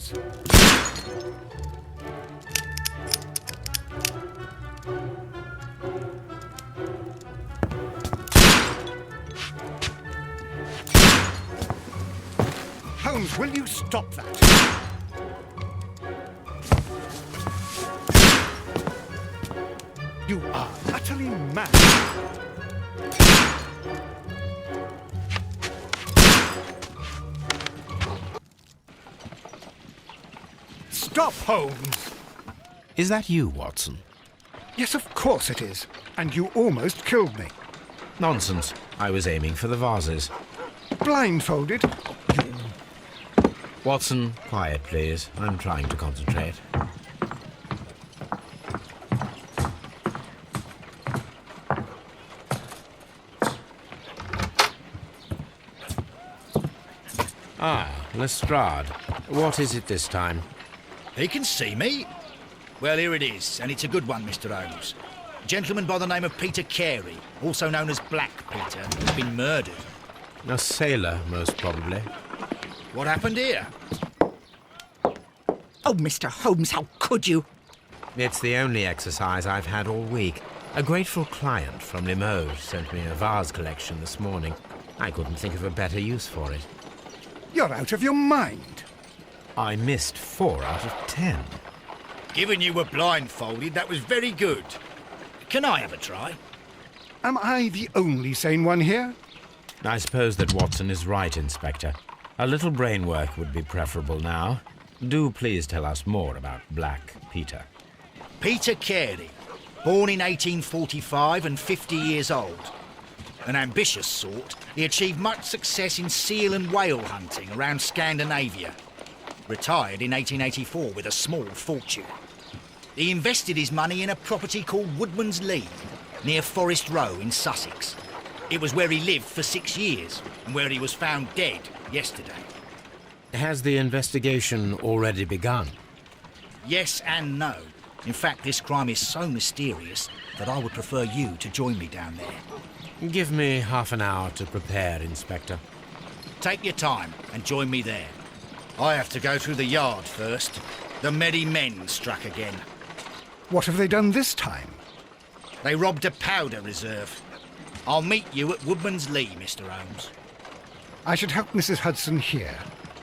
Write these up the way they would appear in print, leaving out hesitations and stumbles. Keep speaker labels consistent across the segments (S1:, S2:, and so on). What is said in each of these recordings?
S1: Holmes. Holmes, will you stop that? You are utterly mad. Stop, Holmes!
S2: Is that you, Watson?
S1: Yes, of course it is. And you almost killed me.
S2: Nonsense. I was aiming for the vases.
S1: Blindfolded?
S2: Watson, quiet, please. I'm trying to concentrate. Ah, Lestrade. What is it this time?
S3: He can see me. Well, here it is, and it's a good one, Mr. Holmes. A gentleman by the name of Peter Carey, also known as Black Peter, has been murdered.
S2: A sailor, most probably.
S3: What happened here?
S4: Oh, Mr. Holmes, how could you?
S2: It's the only exercise I've had all week. A grateful client from Limoges sent me a vase collection this morning. I couldn't think of a better use for it.
S1: You're out of your mind.
S2: I missed 4 out of 10.
S3: Given you were blindfolded, that was very good. Can I have a try?
S1: Am I the only sane one here?
S2: I suppose that Watson is right, Inspector. A little brain work would be preferable now. Do please tell us more about Black Peter.
S3: Peter Carey, born in 1845 and 50 years old. An ambitious sort, he achieved much success in seal and whale hunting around Scandinavia. Retired in 1884 with a small fortune. He invested his money in a property called Woodman's Lee, near Forest Row in Sussex. It was where he lived for 6 years, and where he was found dead yesterday.
S2: Has the investigation already begun?
S3: Yes and no. In fact, this crime is so mysterious that I would prefer you to join me down there.
S2: Give me half an hour to prepare, Inspector.
S3: Take your time and join me there. I have to go through the yard first. The merry men struck again.
S1: What have they done this time?
S3: They robbed a powder reserve. I'll meet you at Woodman's Lee, Mr. Holmes.
S1: I should help Mrs. Hudson here.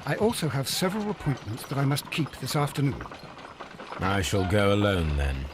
S1: I also have several appointments that I must keep this afternoon.
S2: I shall go alone, then.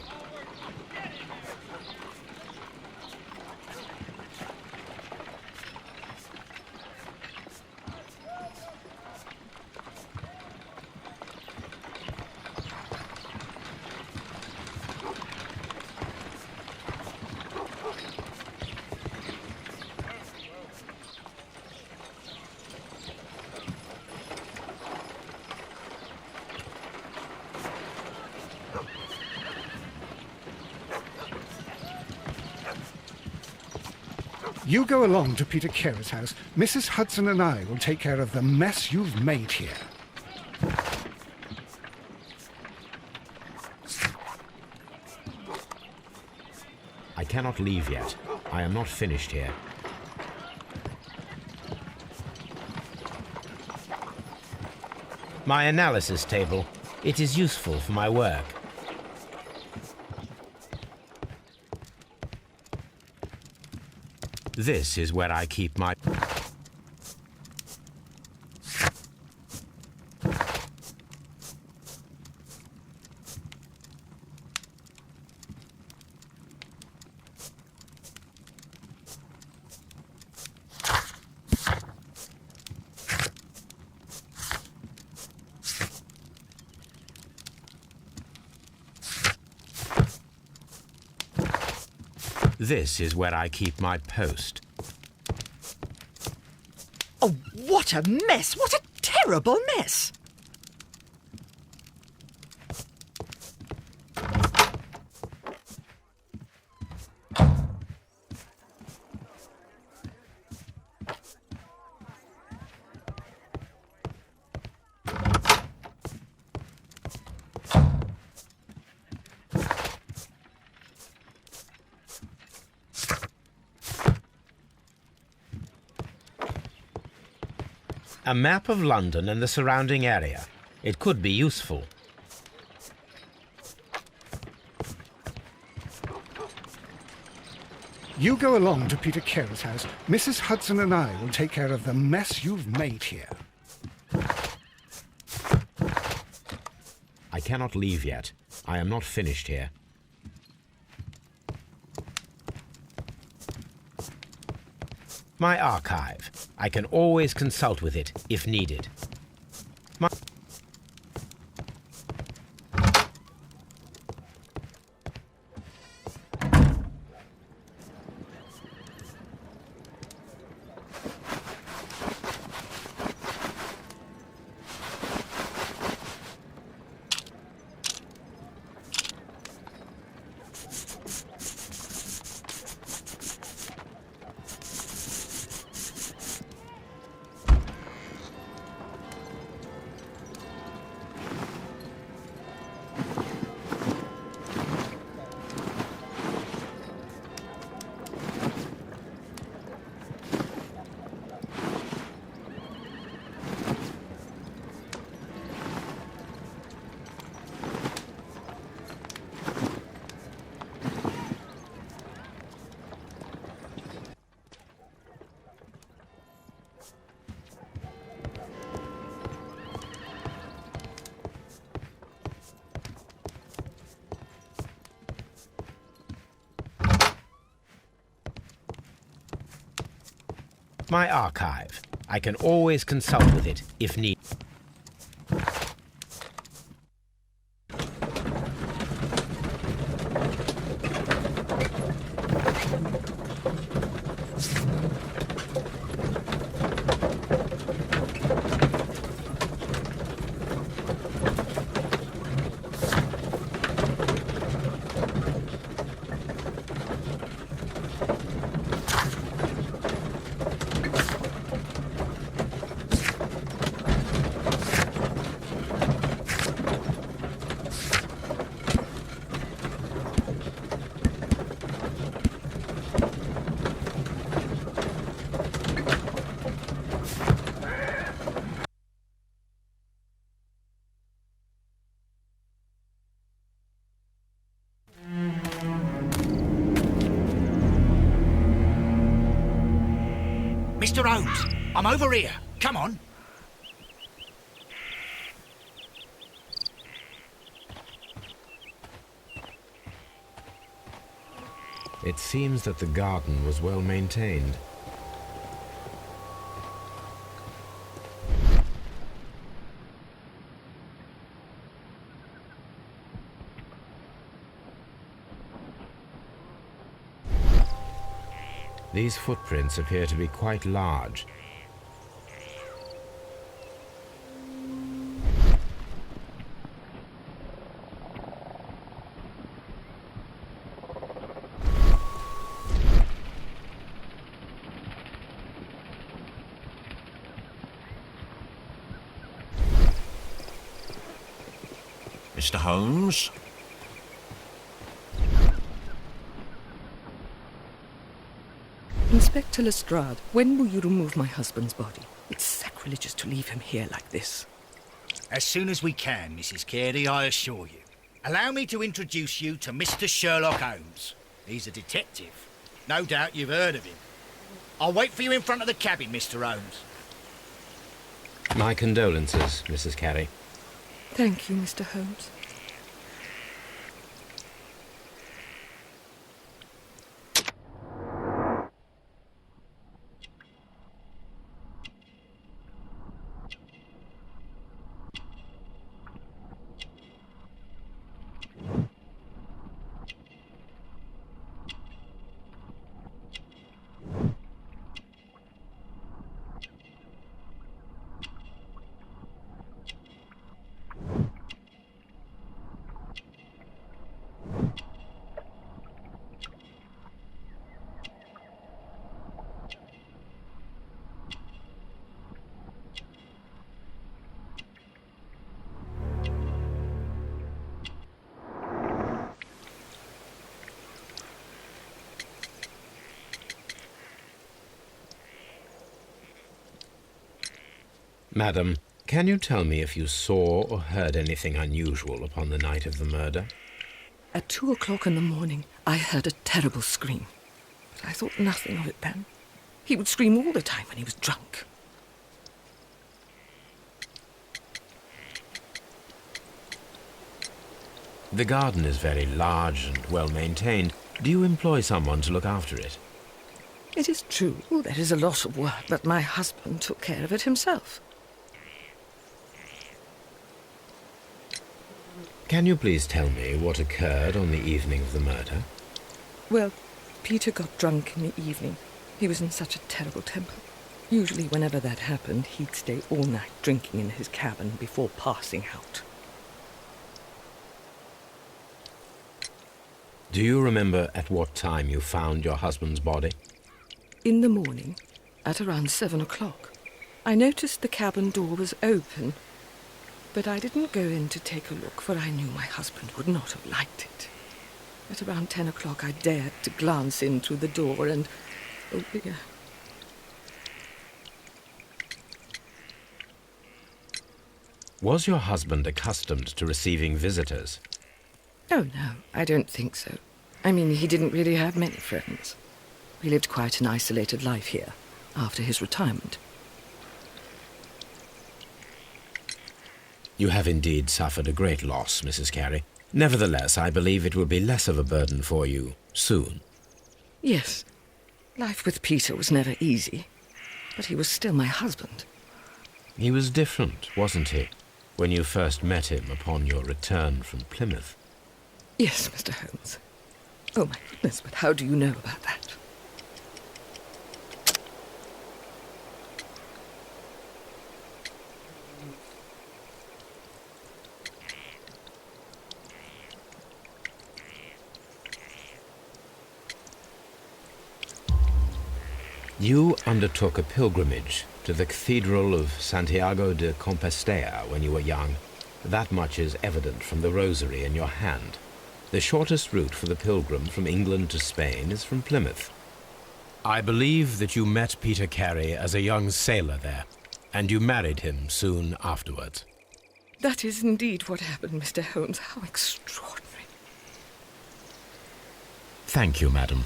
S1: You go along to Peter Carey's house. Mrs. Hudson and I will take care of the mess you've made here.
S2: I cannot leave yet. I am not finished here. My analysis table. It is useful for my work. This is where I keep my... This is where I keep my post.
S4: Oh, what a mess! What a terrible mess!
S2: A map of London and the surrounding area. It could be useful.
S1: You go along to Peter Carey's house. Mrs. Hudson and I will take care of the mess you've made here.
S2: I cannot leave yet. I am not finished here. My archive. I can always consult with it if needed. My archive. I can always consult with it if needed.
S3: Mr. Holmes, I'm over here. Come on.
S2: It seems that the garden was well maintained. These footprints appear to be quite large.
S5: Mr. Holmes?
S6: Inspector Lestrade, when will you remove my husband's body? It's sacrilegious to leave him here like this.
S3: As soon as we can, Mrs. Carey, I assure you. Allow me to introduce you to Mr. Sherlock Holmes. He's a detective. No doubt you've heard of him. I'll wait for you in front of the cabin, Mr. Holmes.
S2: My condolences, Mrs. Carey.
S6: Thank you, Mr. Holmes.
S2: Madam, Can you tell me if you saw or heard anything unusual upon the night of the murder?
S6: At 2 o'clock in the morning, I heard a terrible scream. But I thought nothing of it then. He would scream all the time when he was drunk.
S2: The garden is very large and well maintained. Do you employ someone to look after it?
S6: It is true, there is a lot of work, but my husband took care of it himself.
S2: Can you please tell me what occurred on the evening of the murder?
S6: Well, Peter got drunk in the evening. He was in such a terrible temper. Usually whenever that happened, he'd stay all night drinking in his cabin before passing out.
S2: Do you remember at what time you found your husband's body?
S6: In the morning, at around 7 o'clock, I noticed the cabin door was open, but I didn't go in to take a look, for I knew my husband would not have liked it. At around 10 o'clock, I dared to glance in through the door and... oh dear.
S2: Was your husband accustomed to receiving visitors?
S6: Oh, no, I don't think so. I mean, he didn't really have many friends. He lived quite an isolated life here, after his retirement.
S2: You have indeed suffered a great loss, Mrs. Carey. Nevertheless, I believe it will be less of a burden for you soon.
S6: Yes, life with Peter was never easy, but he was still my husband.
S2: He was different, wasn't he, when you first met him upon your return from Plymouth?
S6: Yes, Mr. Holmes. Oh, my goodness, but how do you know about that?
S2: You undertook a pilgrimage to the Cathedral of Santiago de Compostela when you were young. That much is evident from the rosary in your hand. The shortest route for the pilgrim from England to Spain is from Plymouth. I believe that you met Peter Carey as a young sailor there, and you married him soon afterwards.
S6: That is indeed what happened, Mr. Holmes. How extraordinary.
S2: Thank you, madam.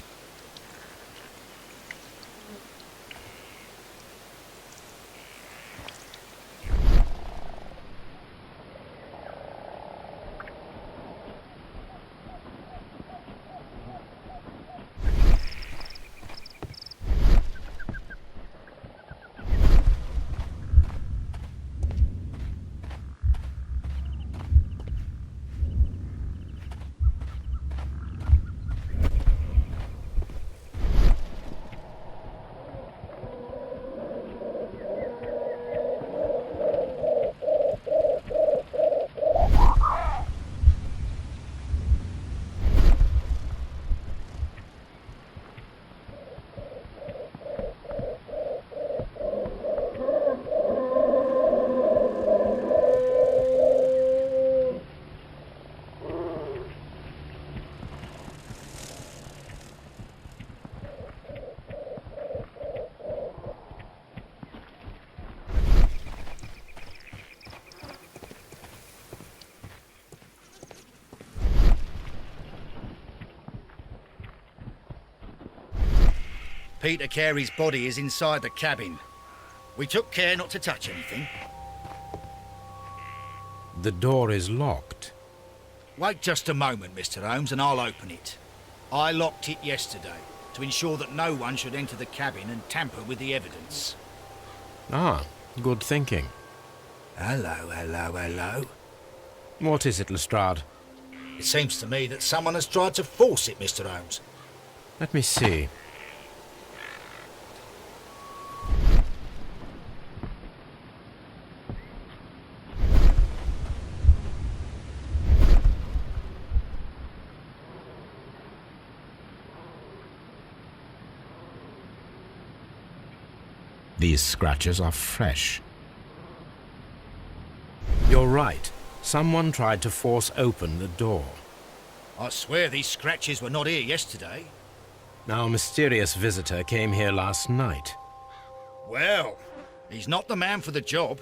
S3: Peter Carey's body is inside the cabin. We took care not to touch anything.
S2: The door is locked.
S3: Wait just a moment, Mr. Holmes, and I'll open it. I locked it yesterday to ensure that no one should enter the cabin and tamper with the evidence.
S2: Ah, good thinking.
S3: Hello.
S2: What is it, Lestrade?
S3: It seems to me that someone has tried to force it, Mr. Holmes.
S2: Let me see. These scratches are fresh. You're right. Someone tried to force open the door.
S3: I swear these scratches were not here yesterday.
S2: Our mysterious visitor came here last night.
S3: Well, he's not the man for the job.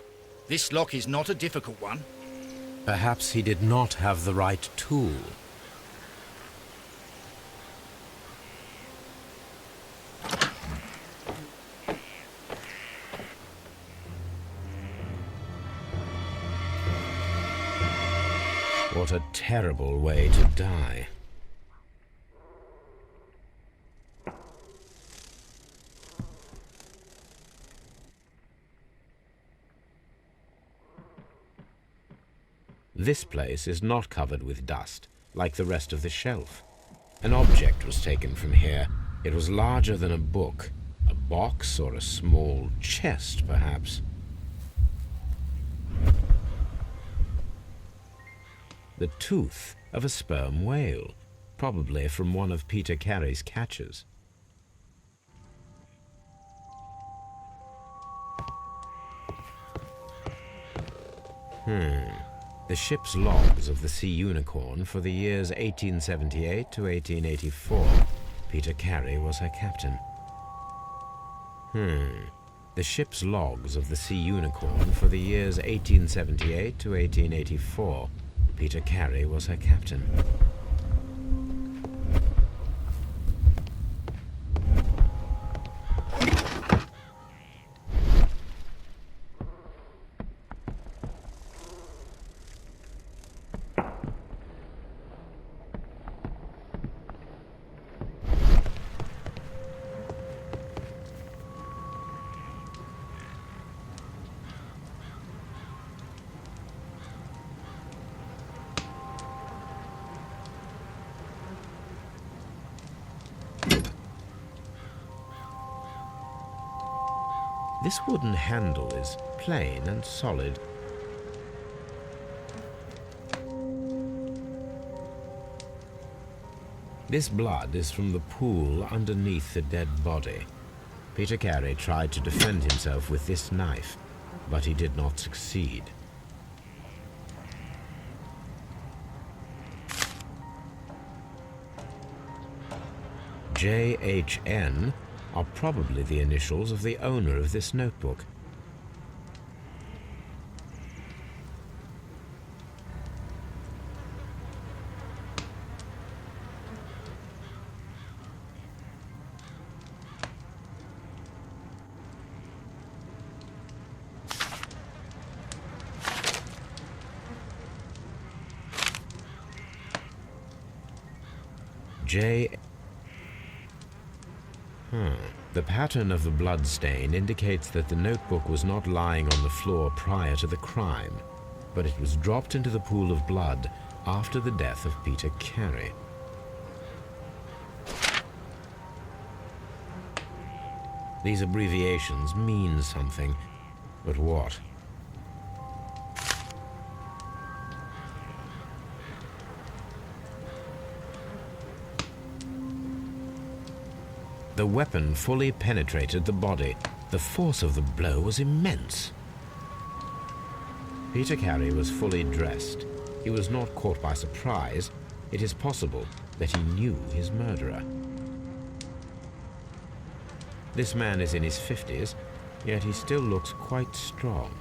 S3: This lock is not a difficult one.
S2: Perhaps he did not have the right tool. What a terrible way to die. This place is not covered with dust, like the rest of the shelf. An object was taken from here. It was larger than a book, a box or a small chest, perhaps. The tooth of a sperm whale, probably from one of Peter Carey's catches. The ship's logs of the Sea Unicorn for the years 1878 to 1884. Peter Carey was her captain. The ship's logs of the Sea Unicorn for the years 1878 to 1884. Peter Carey was her captain. This wooden handle is plain and solid. This blood is from the pool underneath the dead body. Peter Carey tried to defend himself with this knife, but he did not succeed. J.H.N. are probably the initials of the owner of this notebook. The pattern of the blood stain indicates that the notebook was not lying on the floor prior to the crime, but it was dropped into the pool of blood after the death of Peter Carey. These abbreviations mean something, but what? The weapon fully penetrated the body. The force of the blow was immense. Peter Carey was fully dressed. He was not caught by surprise. It is possible that he knew his murderer. This man is in his 50s, yet he still looks quite strong.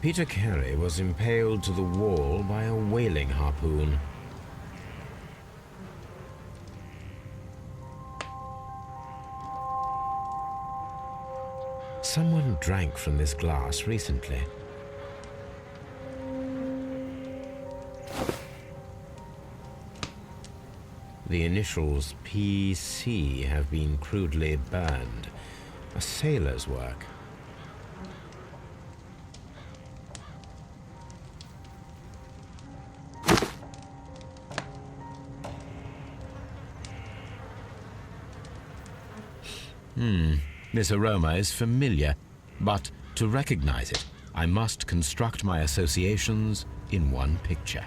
S2: Peter Carey was impaled to the wall by a whaling harpoon. Someone drank from this glass recently. The initials PC have been crudely burned. A sailor's work. This aroma is familiar, but to recognize it, I must construct my associations in one picture.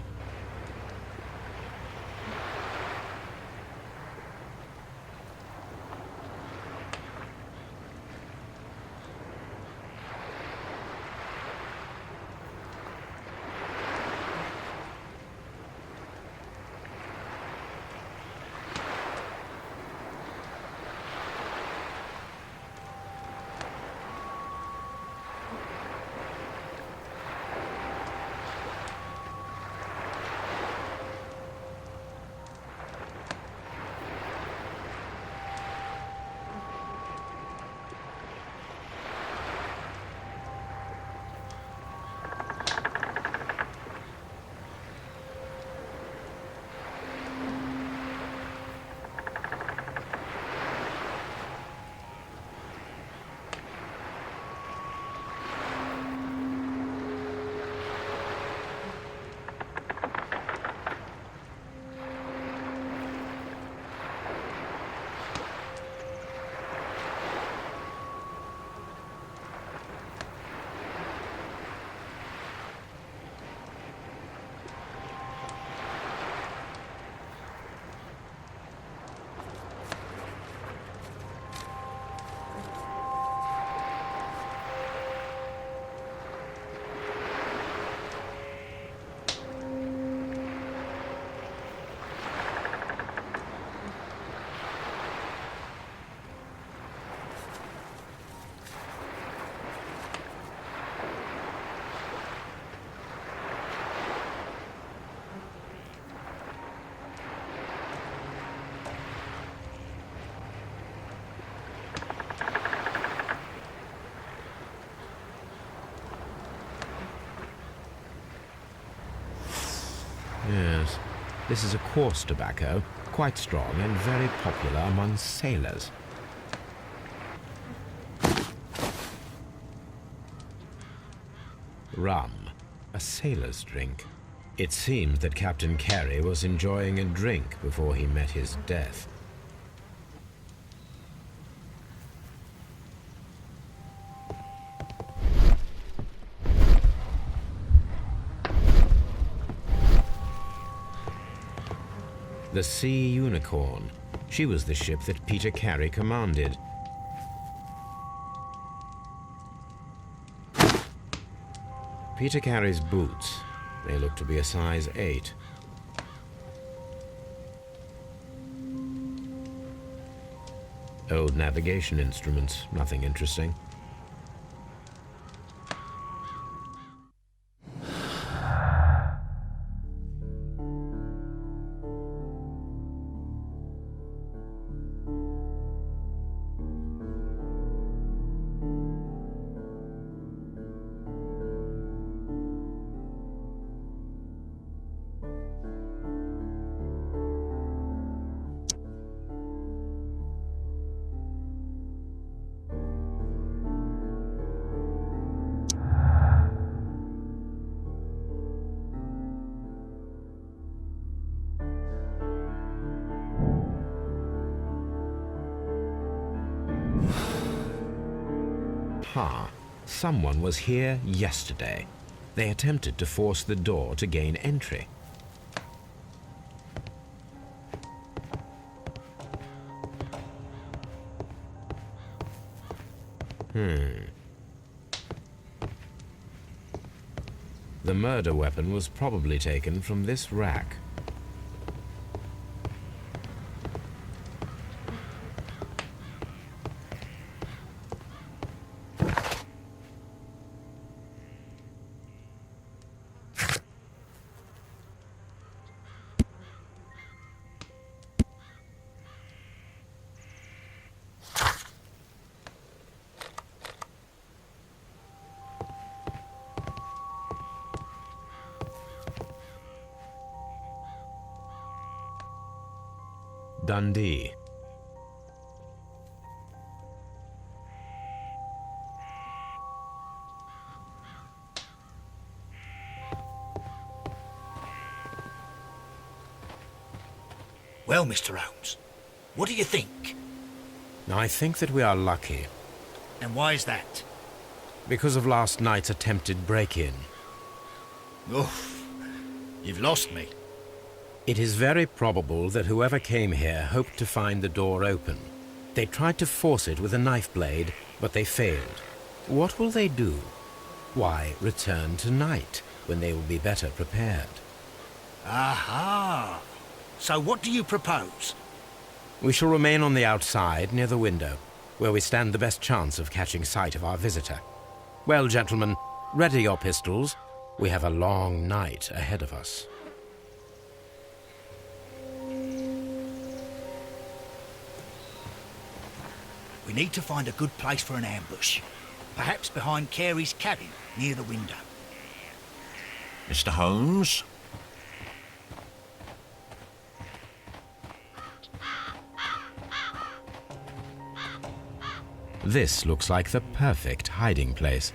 S2: This is a coarse tobacco, quite strong and very popular among sailors. Rum, a sailor's drink. It seems that Captain Carey was enjoying a drink before he met his death. The Sea Unicorn. She was the ship that Peter Carey commanded. Peter Carey's boots. They look to be a size 8. Old navigation instruments, nothing interesting. Someone was here yesterday. They attempted to force the door to gain entry. The murder weapon was probably taken from this rack. Dundee.
S3: Well, Mr. Holmes, what do you think?
S2: I think that we are lucky,
S3: And why is that?
S2: because of last night's attempted break-in.
S3: Oof, you've lost me.
S2: It is very probable that whoever came here hoped to find the door open. They tried to force it with a knife blade, but they failed. What will they do? Why, return tonight, when they will be better prepared.
S3: Aha! So what do you propose?
S2: We shall remain on the outside, near the window, where we stand the best chance of catching sight of our visitor. Well, gentlemen, ready your pistols. We have a long night ahead of us.
S3: We need to find a good place for an ambush. Perhaps behind Carey's cabin, near the window.
S5: Mr. Holmes?
S2: This looks like the perfect hiding place.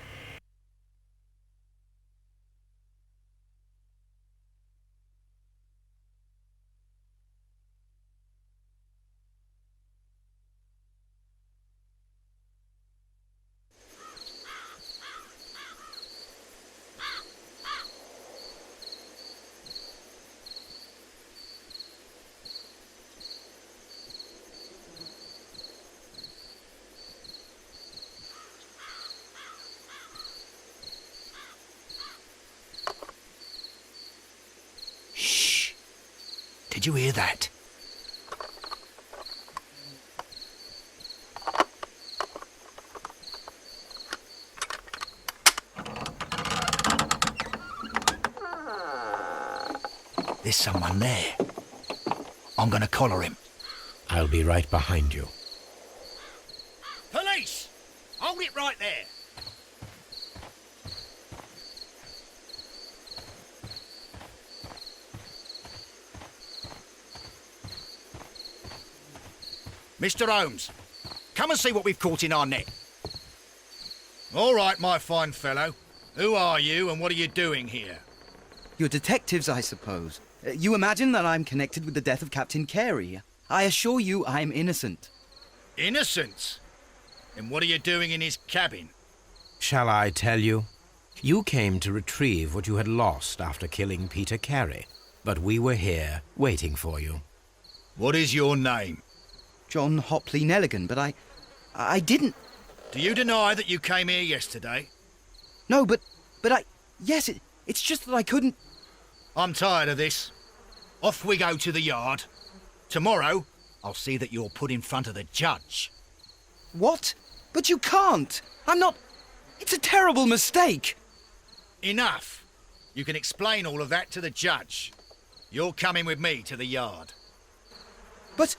S3: Did you hear that? There's someone there. I'm gonna collar him.
S2: I'll be right behind you.
S3: Police! Hold it right there! Mr. Holmes, come and see what we've caught in our net. All right, my fine fellow. Who are you and what are you doing here?
S7: You're detectives, I suppose. You imagine that I'm connected with the death of Captain Carey. I assure you I'm innocent.
S3: Innocent? And what are you doing in his cabin?
S2: Shall I tell you? You came to retrieve what you had lost after killing Peter Carey, but we were here waiting for you.
S3: What is your name?
S7: John Hopley Nelligan, but I didn't...
S3: Do you deny that you came here yesterday?
S7: No, but yes, it's just that I couldn't...
S3: I'm tired of this. Off we go to the yard. Tomorrow, I'll see that you're put in front of the judge.
S7: What? But you can't! I'm not... It's a terrible mistake!
S3: Enough! You can explain all of that to the judge. You're coming with me to the yard.
S7: But...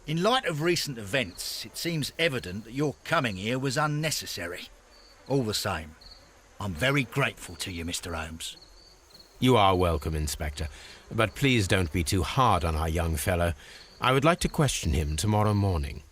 S3: In light of recent events, it seems evident that your coming here was unnecessary. All the same, I'm very grateful to you, Mr. Holmes.
S2: You are welcome, Inspector, but please don't be too hard on our young fellow. I would like to question him tomorrow morning.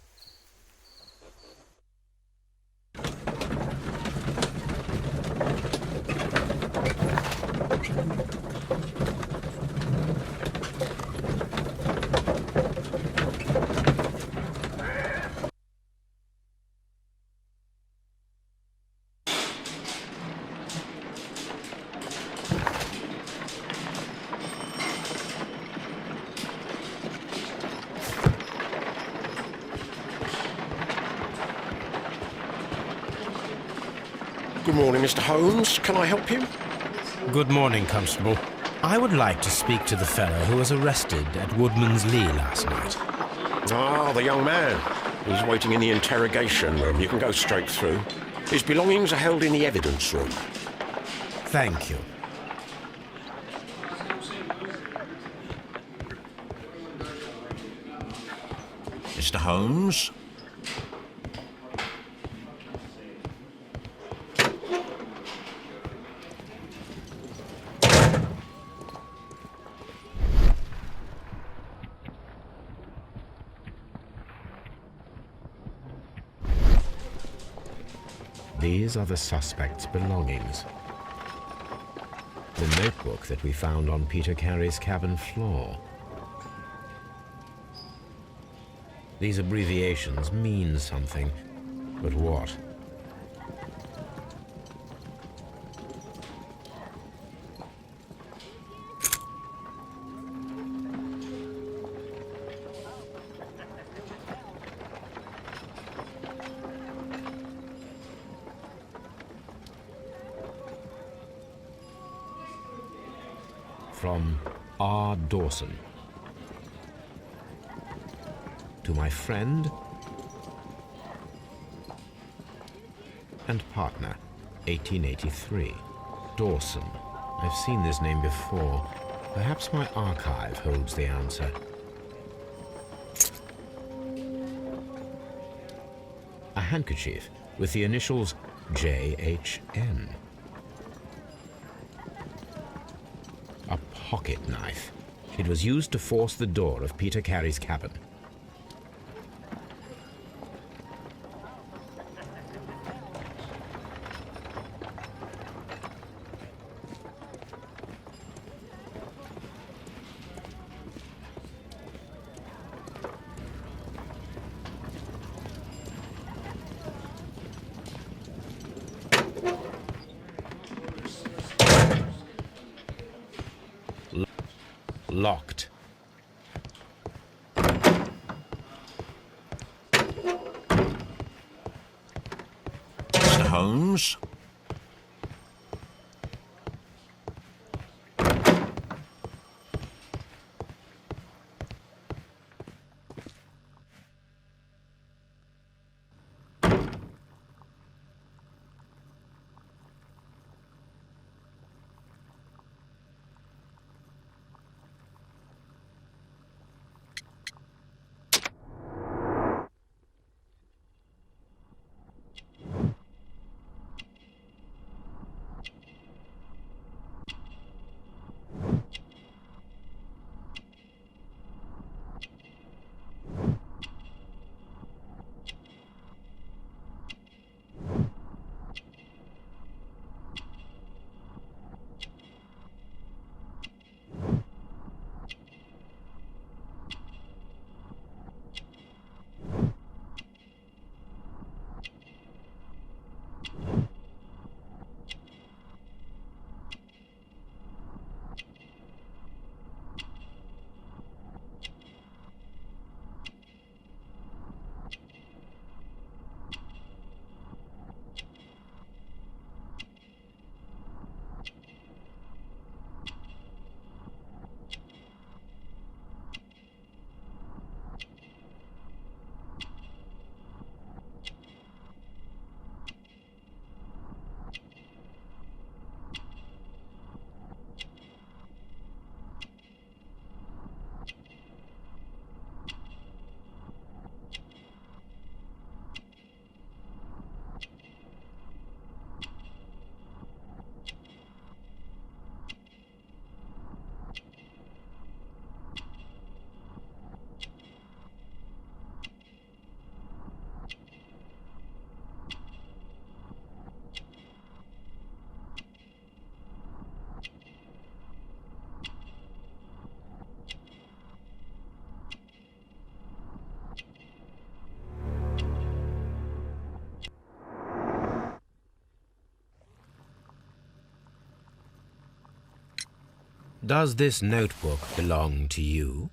S5: Good morning, Mr. Holmes. Can I help you?
S2: Good morning, Constable. I would like to speak to the fellow who was arrested at Woodman's Lee last night.
S5: Ah, the young man. He's waiting in the interrogation room. You can go straight through. His belongings are held in the evidence room.
S2: Thank you.
S5: Mr. Holmes?
S2: These are the suspect's belongings. The notebook that we found on Peter Carey's cabin floor. These abbreviations mean something, but what? From R. Dawson. To my friend and partner, 1883. Dawson. I've seen this name before. Perhaps my archive holds the answer. A handkerchief with the initials J.H.N. A pocket knife. It was used to force the door of Peter Carey's cabin. Locked.
S5: Mr. Holmes?
S2: Does this notebook belong to you?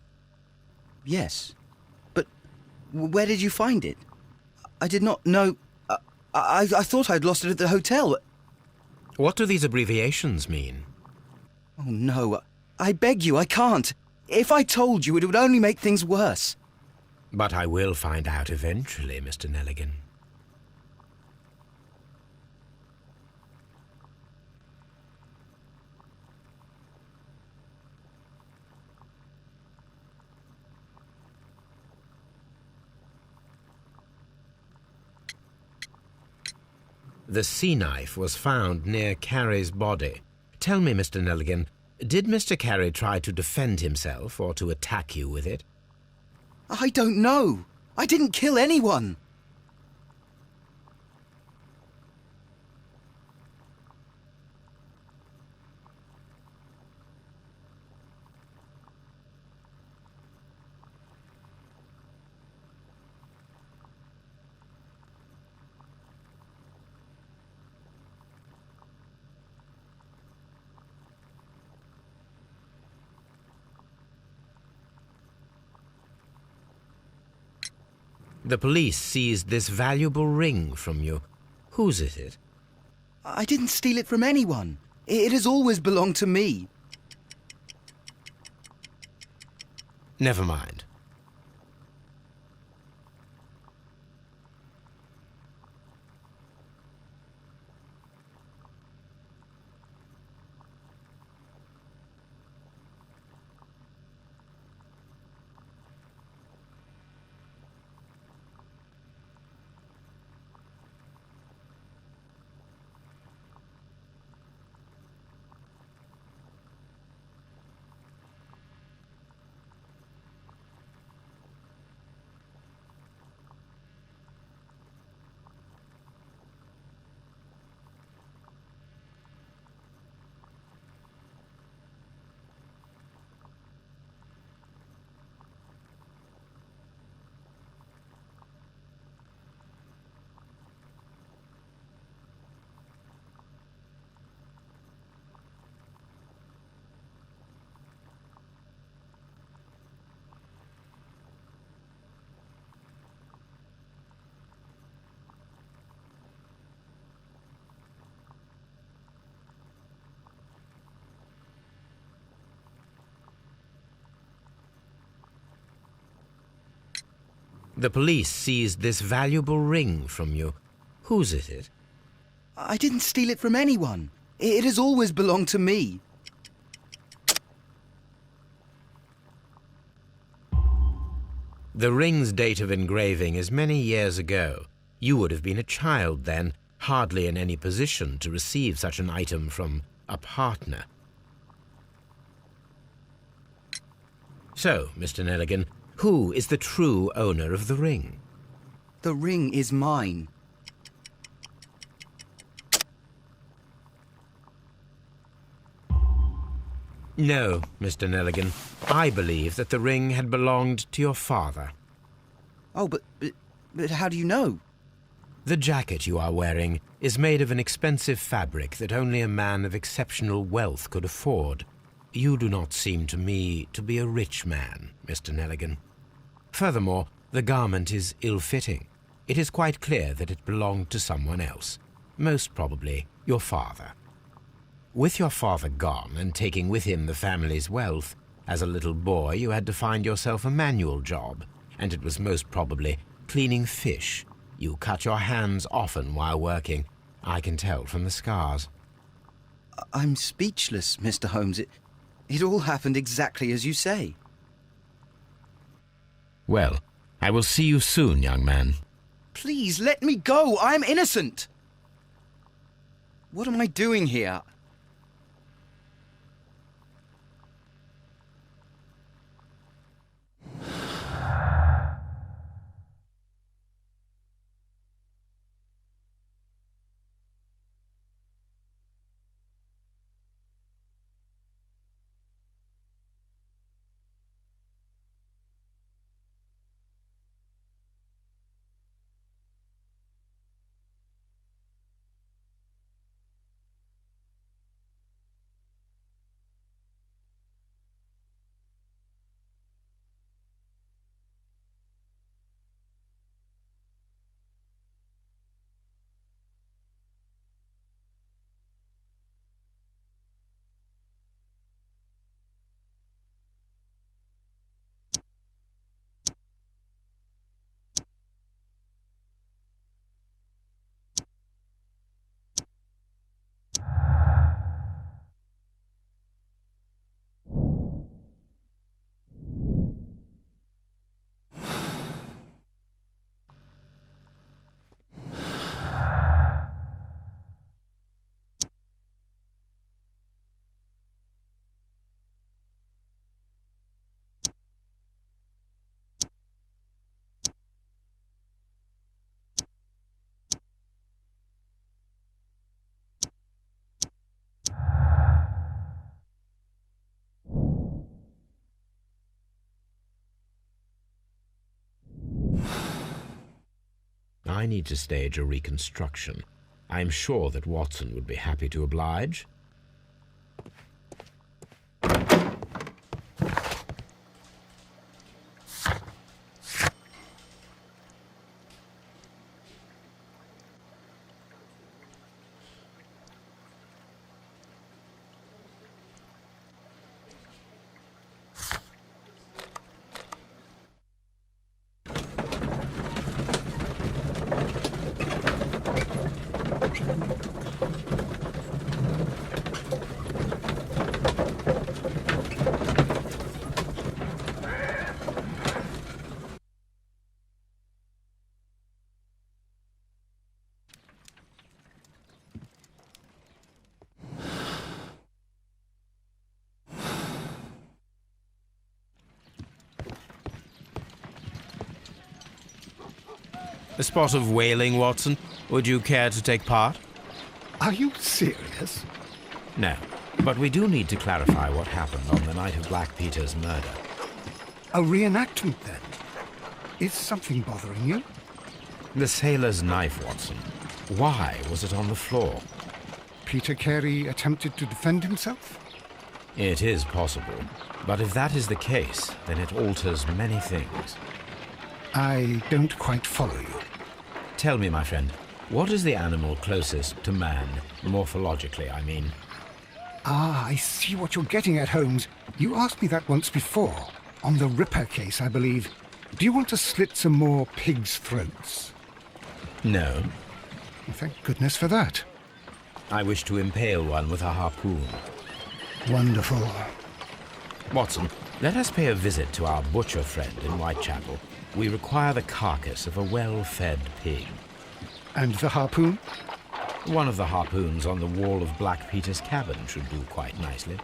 S7: Yes. But where did you find it? I did not know... I thought I'd lost it at the hotel.
S2: What do these abbreviations mean?
S7: Oh, no. I beg you, I can't. If I told you, it would only make things worse.
S2: But I will find out eventually, Mr. Nelligan. The sea knife was found near Carey's body. Tell me, Mr. Nelligan, did Mr. Carey try to defend himself or to attack you with it?
S7: I don't know. I didn't kill anyone.
S2: The police seized this valuable ring from you. Whose is it?
S7: I didn't steal it from anyone. It has always belonged to me.
S2: Never mind. The police seized this valuable ring from you. Whose is it?
S7: I didn't steal it from anyone. It has always belonged to me.
S2: The ring's date of engraving is many years ago. You would have been a child then, hardly in any position to receive such an item from a partner. So, Mr. Nelligan, who is the true owner of the ring?
S7: The ring is mine.
S2: No, Mr. Nelligan. I believe that the ring had belonged to your father.
S7: Oh, but how do you know?
S2: The jacket you are wearing is made of an expensive fabric that only a man of exceptional wealth could afford. You do not seem to me to be a rich man, Mr. Nelligan. Furthermore, the garment is ill-fitting. It is quite clear that it belonged to someone else, most probably your father. With your father gone and taking with him the family's wealth, as a little boy you had to find yourself a manual job, and it was most probably cleaning fish. You cut your hands often while working. I can tell from the scars.
S7: I'm speechless, Mr. Holmes. It all happened exactly as you say.
S2: Well, I will see you soon, young man.
S7: Please, let me go. I'm innocent. What am I doing here?
S2: I need to stage a reconstruction. I'm sure that Watson would be happy to oblige.
S8: A spot of whaling, Watson. Would you care to take part?
S1: Are you serious?
S2: No, but we do need to clarify what happened on the night of Black Peter's murder.
S1: A reenactment, then? Is something bothering you?
S2: The sailor's knife, Watson. Why was it on the floor?
S1: Peter Carey attempted to defend himself?
S2: It is possible, but if that is the case, then it alters many things.
S1: I don't quite follow you.
S2: Tell me, my friend, what is the animal closest to man, morphologically, I mean?
S1: Ah, I see what you're getting at, Holmes. You asked me that once before. On the Ripper case, I believe. Do you want to slit some more pigs' throats?
S2: No.
S1: Well, thank goodness for that.
S2: I wish to impale one with a harpoon.
S1: Wonderful.
S2: Watson, let us pay a visit to our butcher friend in Whitechapel. We require the carcass of a well-fed pig.
S1: And the harpoon?
S2: One of the harpoons on the wall of Black Peter's cabin should do quite nicely.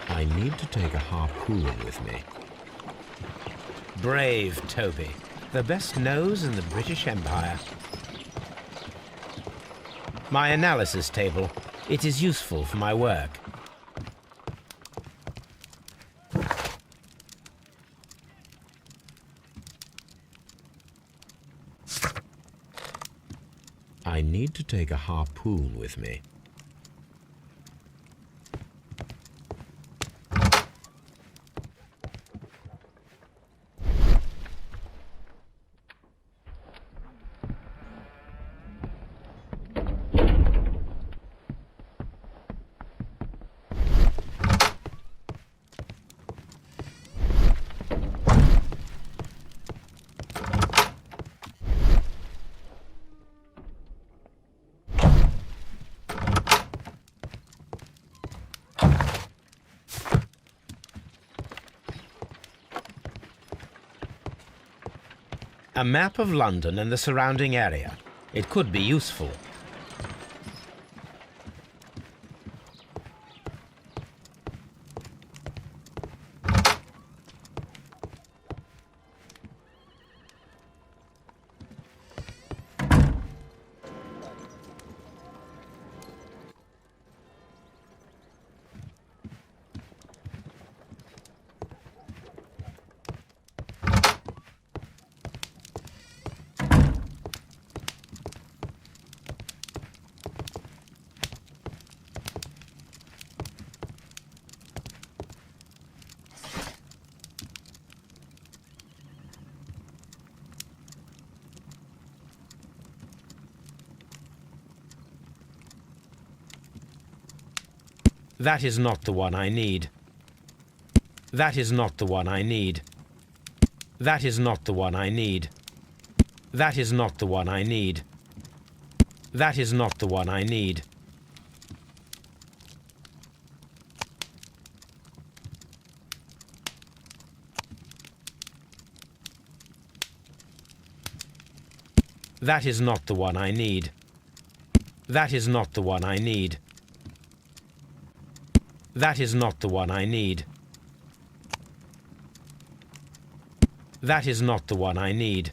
S2: I need to take a harpoon with me. Brave Toby, the best nose in the British Empire. My analysis table. It is useful for my work. I need to take a harpoon with me. A map of London and the surrounding area. It could be useful. That is not the one I need. That is not the one I need. That is not the one I need. That is not the one I need. That is not the one I need. That is not the one I need. That is not the one I need. That is not the one I need. That is not the one I need.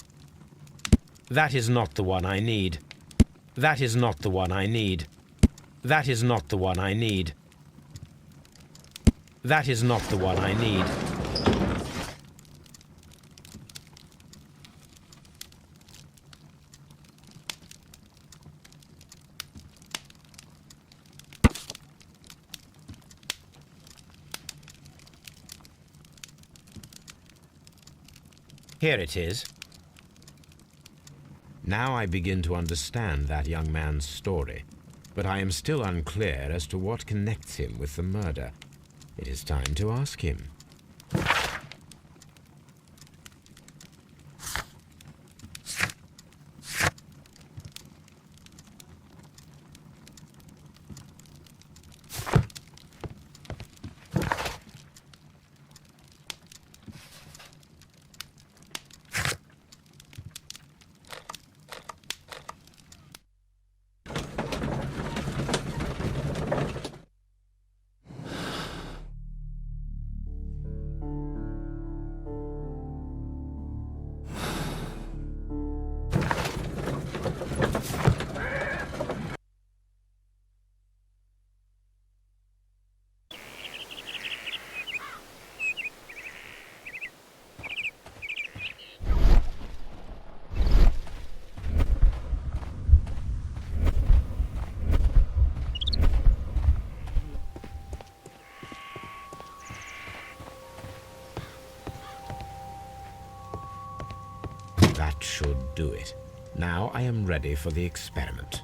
S2: That is not the one I need. That is not the one I need. That is not the one I need. That is not the one I need. Here it is. Now I begin to understand that young man's story, but I am still unclear as to what connects him with the murder. It is time to ask him. That should do it. Now I am ready for the experiment.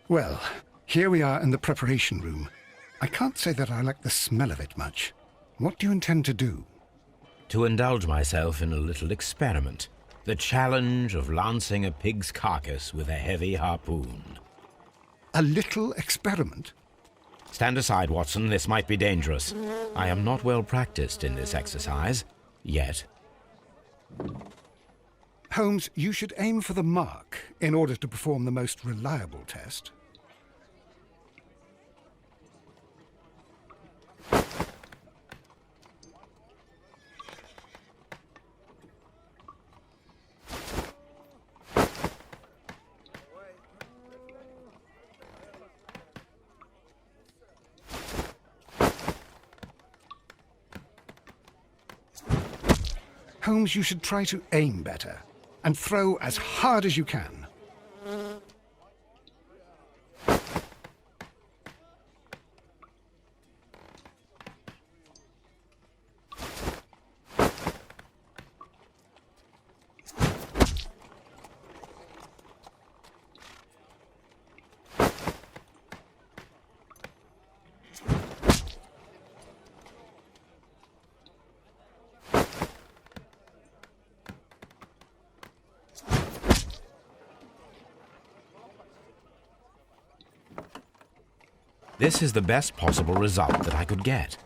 S1: Well, here we are in the preparation room. I can't say that I like the smell of it much. What do you intend to do?
S2: To indulge myself in a little experiment. The challenge of lancing a pig's carcass with a heavy harpoon.
S1: A little experiment?
S2: Stand aside, Watson. This might be dangerous. I am not well practiced in this exercise. Yet.
S1: Holmes, you should aim for the mark in order to perform the most reliable test. Holmes, you should try to aim better and throw as hard as you can.
S2: This is the best possible result that I could get.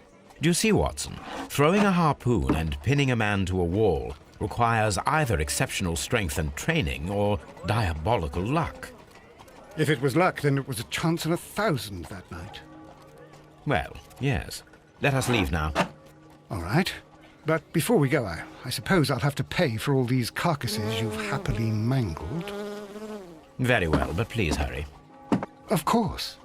S2: Do you see, Watson? Throwing a harpoon and pinning a man to a wall requires either exceptional strength and training or diabolical luck.
S1: If it was luck, then it was a chance in 1,000 that night.
S2: Well, yes. Let us leave now.
S1: All right. But before we go, I suppose I'll have to pay for all these carcasses you've happily mangled.
S2: Very well, but please hurry.
S1: Of course.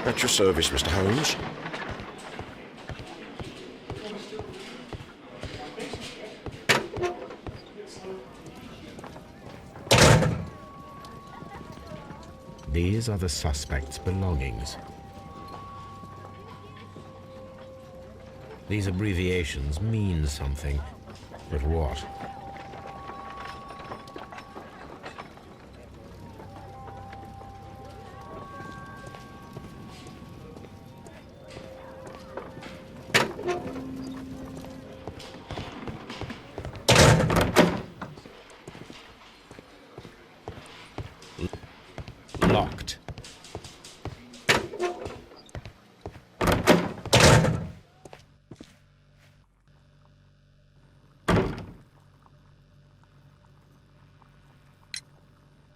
S5: At your service, Mr. Holmes.
S2: These are the suspect's belongings. These abbreviations mean something, but what? Locked.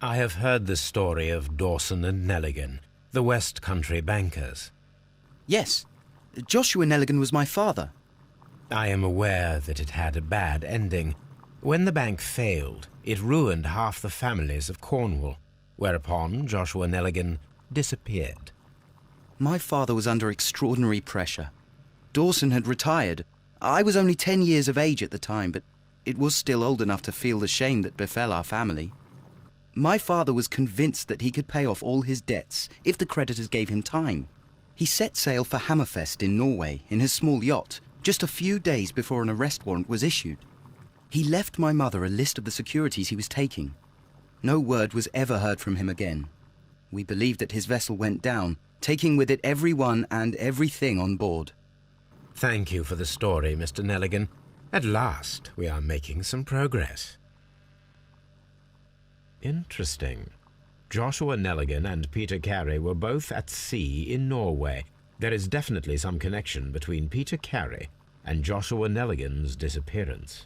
S2: I have heard the story of Dawson and Nelligan, the West Country bankers.
S7: Yes. Joshua Nelligan was my father.
S2: I am aware that it had a bad ending. When the bank failed, it ruined half the families of Cornwall, whereupon Joshua Nelligan disappeared.
S7: My father was under extraordinary pressure. Dawson had retired. I was only 10 years of age at the time, but it was still old enough to feel the shame that befell our family. My father was convinced that he could pay off all his debts if the creditors gave him time. He set sail for Hammerfest in Norway in his small yacht just a few days before an arrest warrant was issued. He left my mother a list of the securities he was taking. No word was ever heard from him again. We believe that his vessel went down, taking with it everyone and everything on board.
S2: Thank you for the story, Mr. Nelligan. At last, we are making some progress. Interesting. Joshua Nelligan and Peter Carey were both at sea in Norway. There is definitely some connection between Peter Carey and Joshua Nelligan's disappearance.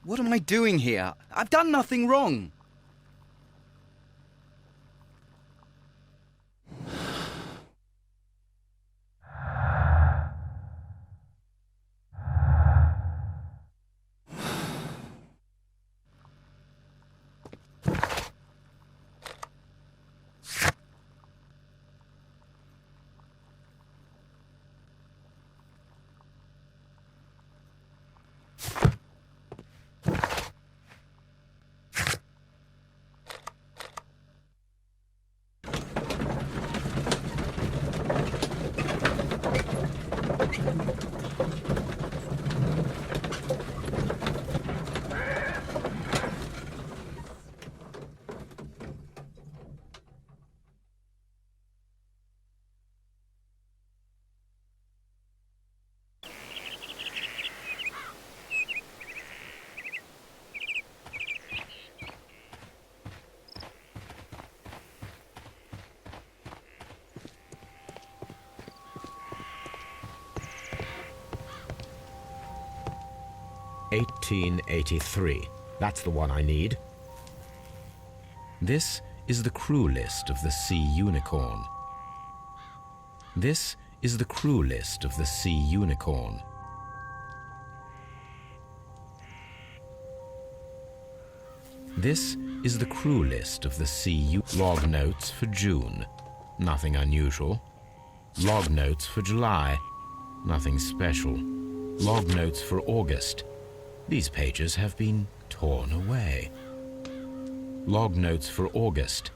S7: What am I doing here? I've done nothing wrong.
S2: "1883. That's the one I need. This is the crew list of the Sea Unicorn. This is the crew list of the Sea Unicorn. This is the crew list of the Log notes for June. Nothing unusual. Log notes for July. Nothing special. Log notes for August. These pages have been torn away. Log notes for August.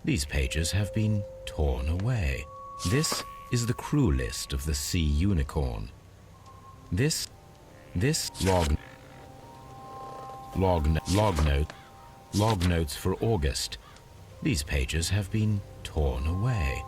S2: These pages have been torn away. This is the crew list of the Sea Unicorn. This log notes for August. These pages have been torn away.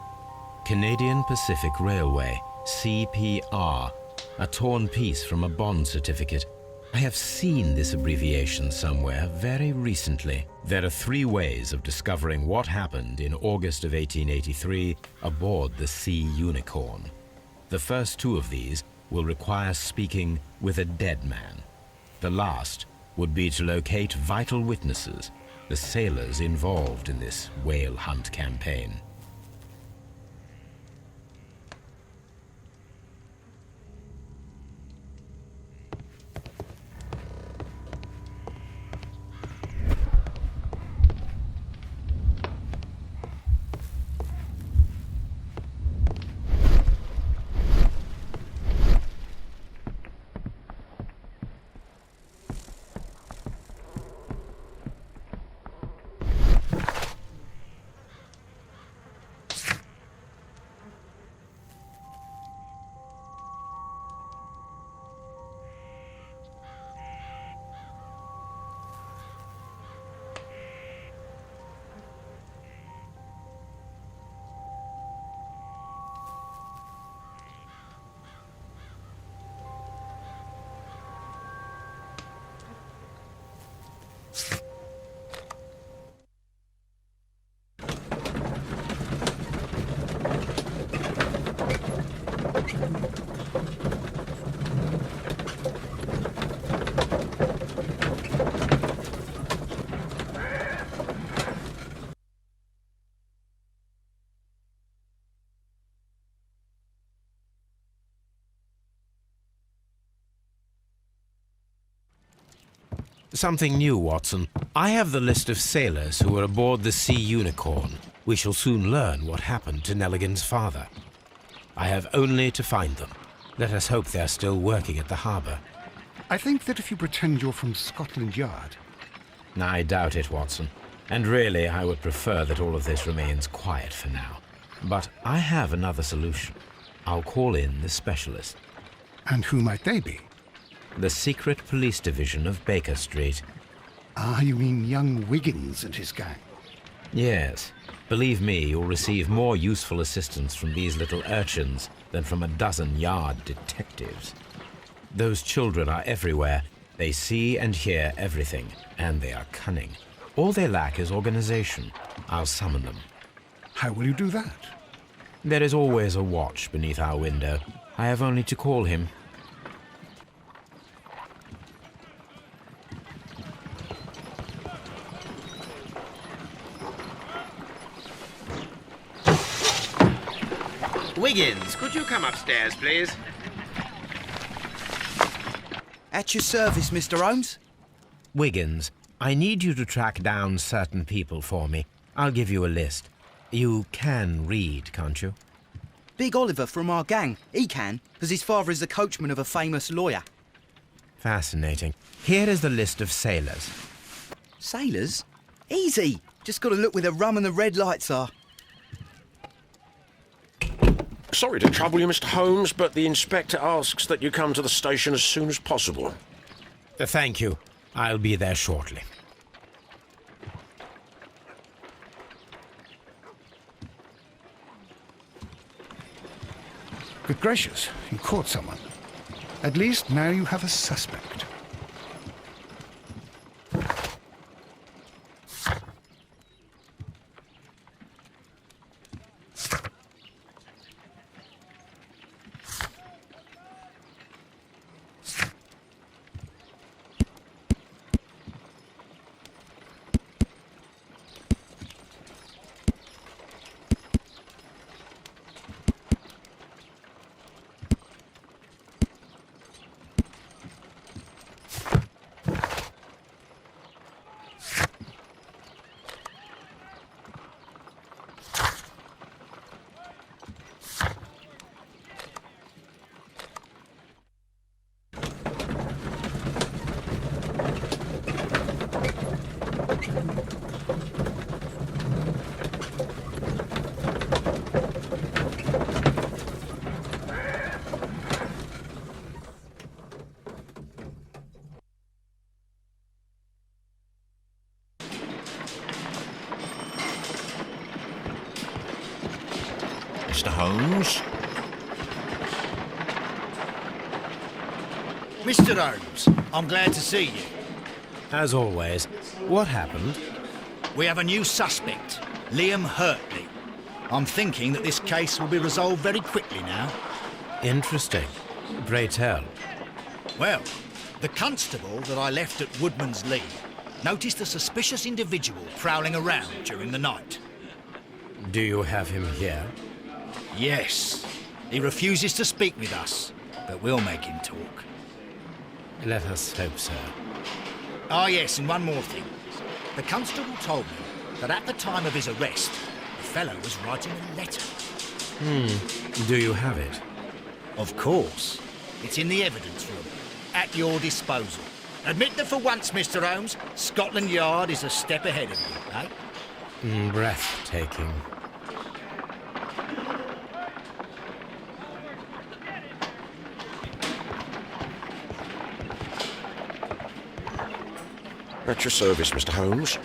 S2: Canadian Pacific Railway, CPR, a torn piece from a bond certificate. I have seen this abbreviation somewhere very recently. There are 3 ways of discovering what happened in August of 1883 aboard the Sea Unicorn. The first 2 of these will require speaking with a dead man. The last would be to locate vital witnesses, the sailors involved in this whale hunt campaign.
S8: Something new, Watson. I have the list of sailors who were aboard the Sea Unicorn. We shall soon learn what happened to Nelligan's father. I have only to find them. Let us hope they're still working at the harbour.
S1: I think that if you pretend you're from Scotland Yard...
S2: I doubt it, Watson. And really, I would prefer that all of this remains quiet for now. But I have another solution. I'll call in the specialist.
S1: And who might they be?
S2: The secret police division of Baker Street.
S1: Ah, you mean young Wiggins and his gang?
S2: Yes. Believe me, you'll receive more useful assistance from these little urchins than from a dozen yard detectives. Those children are everywhere. They see and hear everything, and they are cunning. All they lack is organization. I'll summon them.
S1: How will you do that?
S2: There is always a watch beneath our window. I have only to call him.
S9: Wiggins, could you come upstairs, please?
S7: At your service, Mr. Holmes.
S2: Wiggins, I need you to track down certain people for me. I'll give you a list. You can read, can't you?
S7: Big Oliver from our gang. He can, because his father is the coachman of a famous lawyer.
S2: Fascinating. Here is the list of sailors.
S7: Sailors? Easy. Just got to look where the rum and the red lights are.
S5: Sorry to trouble you, Mr. Holmes, but the inspector asks that you come to the station as soon as possible.
S8: Thank you. I'll be there shortly.
S1: Good gracious, you caught someone. At least now you have a suspect.
S5: Mr. Holmes?
S3: Mr. Holmes, I'm glad to see you.
S8: As always, what happened?
S3: We have a new suspect, Liam Hurtley. I'm thinking that this case will be resolved very quickly now.
S8: Interesting. Pray tell.
S3: Well, the constable that I left at Woodman's Lee noticed a suspicious individual prowling around during the night.
S8: Do you have him here?
S3: Yes. He refuses to speak with us, but we'll make him talk.
S8: Let us hope so.
S3: Ah, yes, and one more thing. The constable told me that at the time of his arrest, the fellow was writing a letter.
S8: Do you have it?
S3: Of course. It's in the evidence room, at your disposal. Admit that for once, Mr. Holmes, Scotland Yard is a step ahead of you, eh?
S8: Breathtaking.
S5: At your service, Mr. Holmes.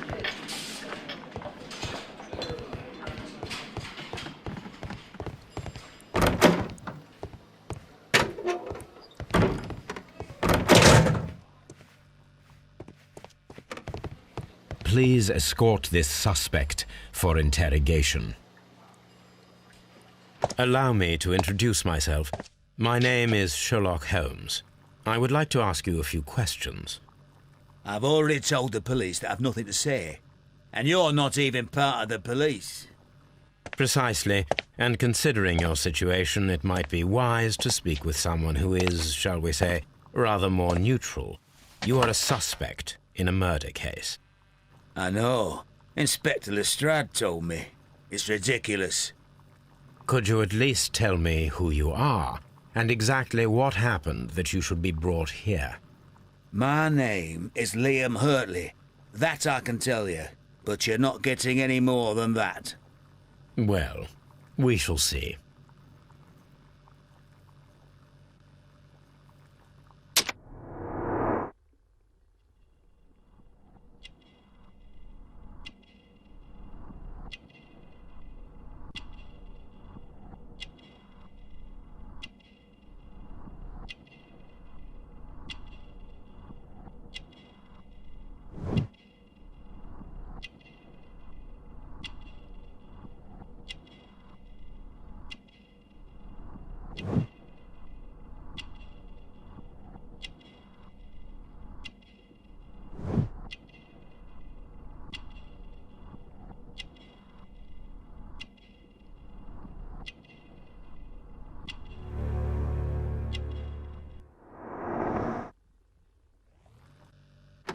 S2: Please escort this suspect for interrogation. Allow me to introduce myself. My name is Sherlock Holmes. I would like to ask you a few questions.
S10: I've already told the police that I've nothing to say. And you're not even part of the police.
S2: Precisely. And considering your situation, it might be wise to speak with someone who is, shall we say, rather more neutral. You are a suspect,
S8: in a murder case.
S10: I know. Inspector Lestrade told me. It's ridiculous.
S8: Could you at least tell me who you are, and exactly what happened that you should be brought here?
S10: My name is Liam Hurtley. That I can tell you, but you're not getting any more than that.
S8: Well, we shall see.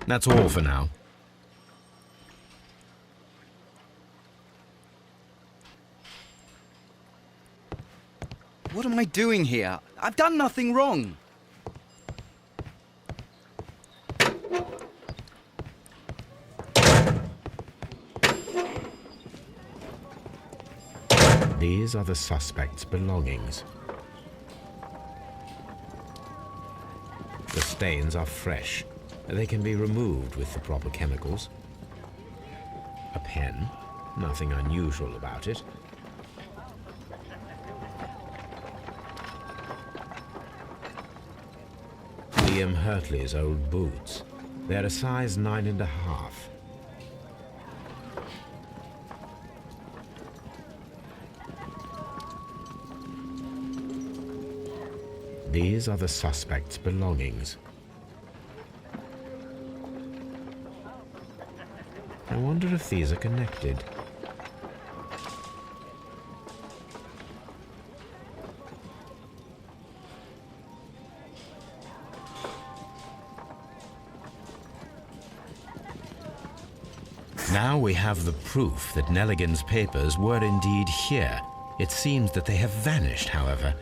S8: That's all for now.
S7: What am I doing here? I've done nothing wrong.
S2: These are the suspect's belongings. The stains are fresh. They can be removed with the proper chemicals. A pen, nothing unusual about it. Liam Hurtley's old boots. They're a size 9.5. These are the suspect's belongings. I wonder if these are connected. Now we have the proof that Nelligan's papers were indeed here. It seems that they have vanished, however.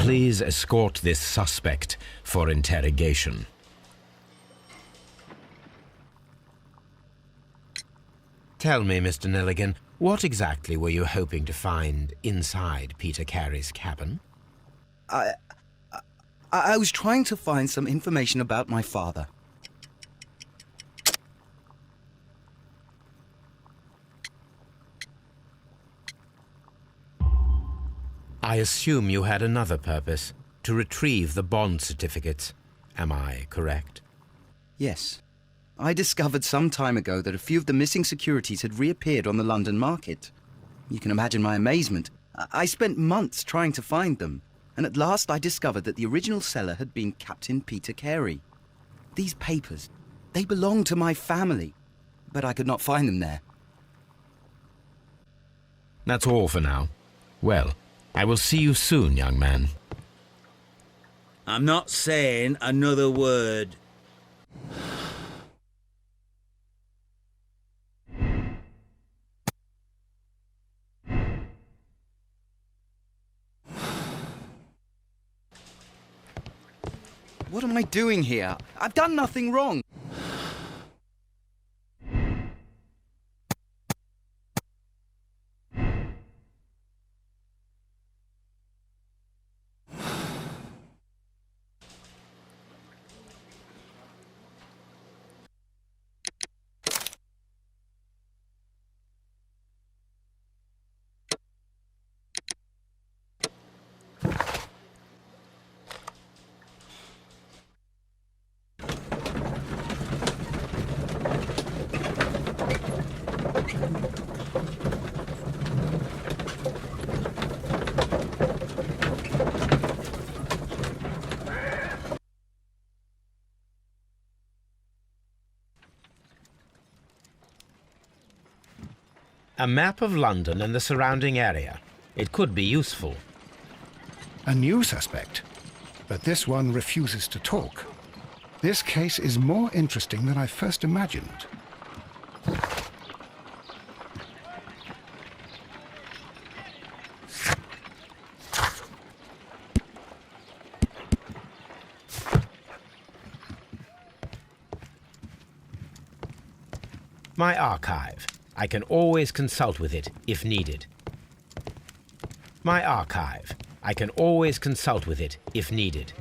S2: Please escort this suspect for interrogation. Tell me, Mr. Nelligan, what exactly were you hoping to find inside Peter Carey's cabin?
S7: I was trying to find some information about my father.
S8: I assume you had another purpose, to retrieve the bond certificates. Am I correct?
S7: Yes. I discovered some time ago that a few of the missing securities had reappeared on the London market. You can imagine my amazement. I spent months trying to find them, and at last I discovered that the original seller had been Captain Peter Carey. These papers, they belonged to my family, but I could not find them there.
S8: That's all for now. Well, I will see you soon, young man.
S10: I'm not saying another word.
S7: What am I doing here? I've done nothing wrong.
S8: A map of London and the surrounding area. It could be useful.
S1: A new suspect, but this one refuses to talk. This case is more interesting than I first imagined.
S8: My archive. I can always consult with it if needed. My archive. I can always consult with it if needed.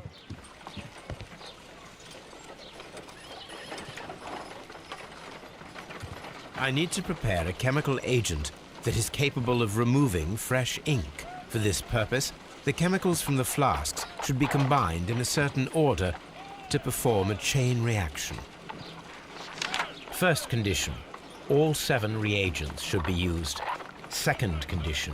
S8: I need to prepare a chemical agent that is capable of removing fresh ink. For this purpose, the chemicals from the flasks should be combined in a certain order to perform a chain reaction. First condition, all 7 reagents should be used. Second condition,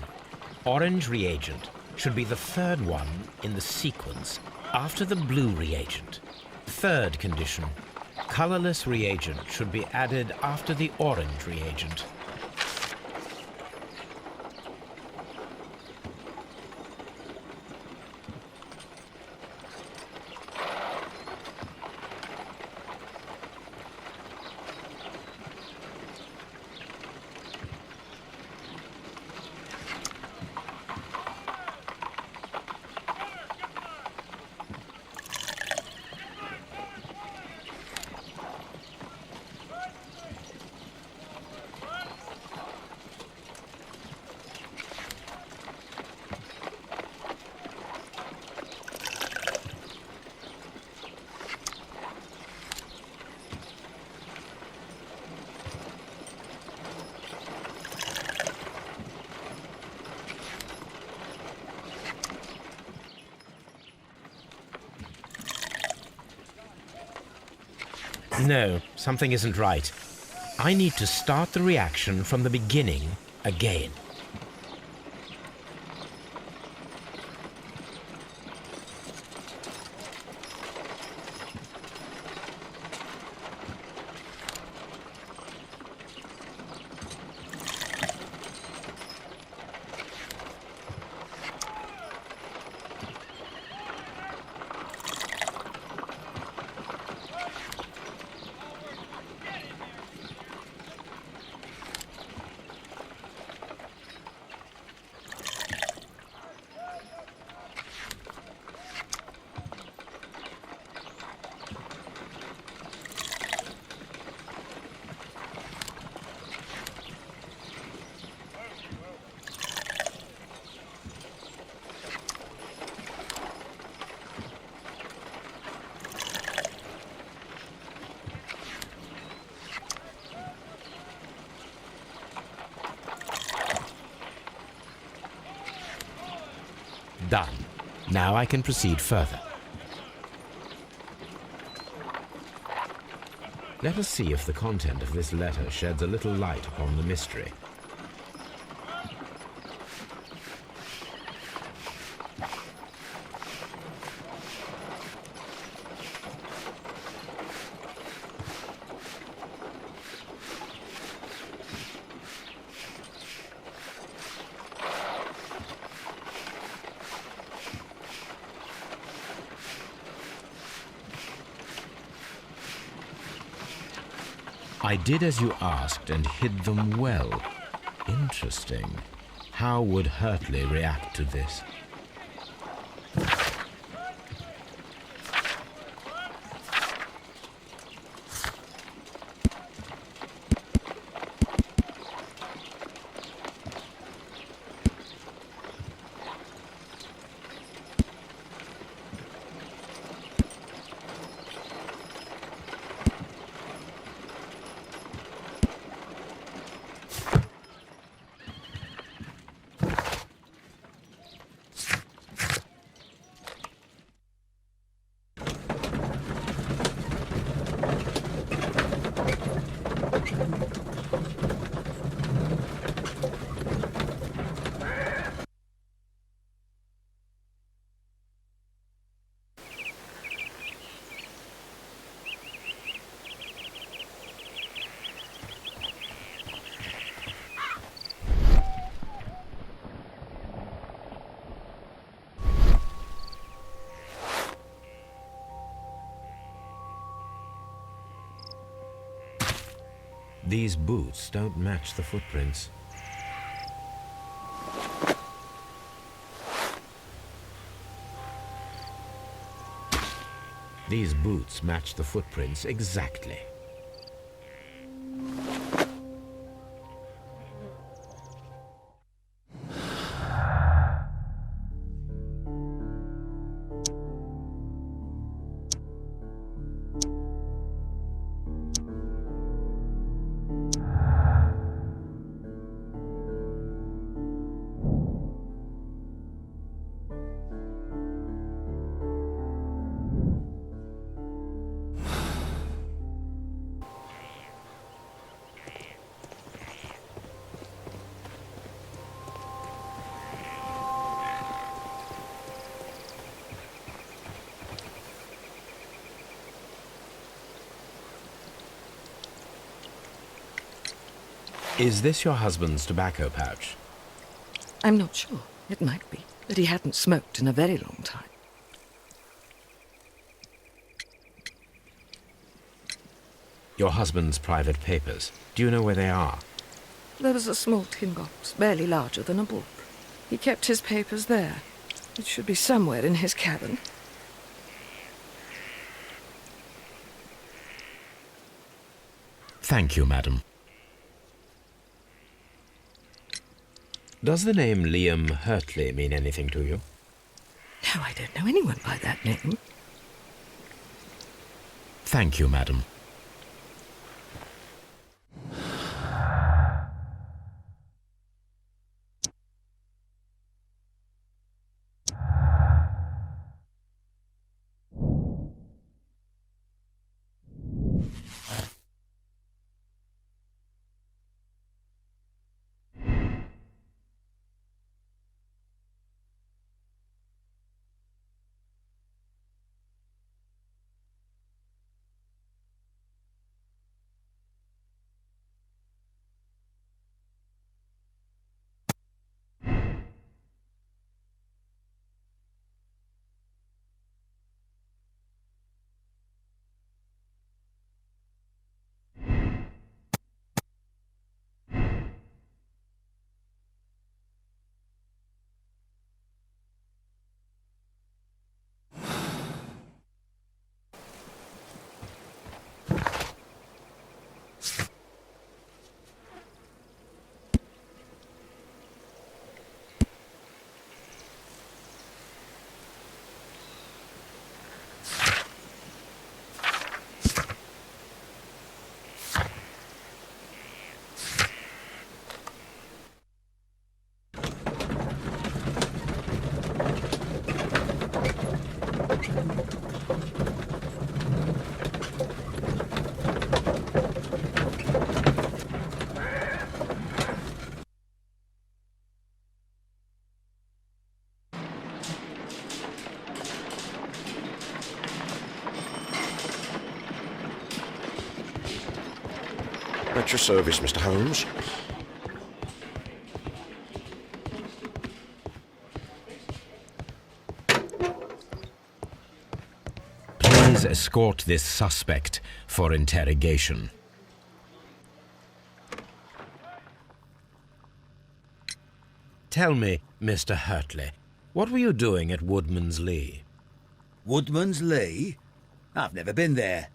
S8: orange reagent should be the third one in the sequence after the blue reagent. Third condition, colorless reagent should be added after the orange reagent. No, something isn't right. I need to start the reaction from the beginning again. Done. Now I can proceed further. Let us see if the content of this letter sheds a little light upon the mystery. I did as you asked and hid them well. Interesting. How would Hurtley react to this?
S2: These boots don't match the footprints. These boots match the footprints exactly. Is this your husband's tobacco pouch?
S6: I'm not sure. It might be, but he hadn't smoked in a very long time.
S2: Your husband's private papers. Do you know where they are?
S6: There was a small tin box, barely larger than a book. He kept his papers there. It should be somewhere in his cabin.
S2: Thank you, madam. Does the name Liam Hurtley mean anything to you?
S6: No, I don't know anyone by that name.
S2: Thank you, madam.
S5: At your service, Mr. Holmes.
S2: Please escort this suspect for interrogation. Tell me, Mr. Hurtley, what were you doing at Woodman's Lee?
S10: Woodman's Lee? I've never been there.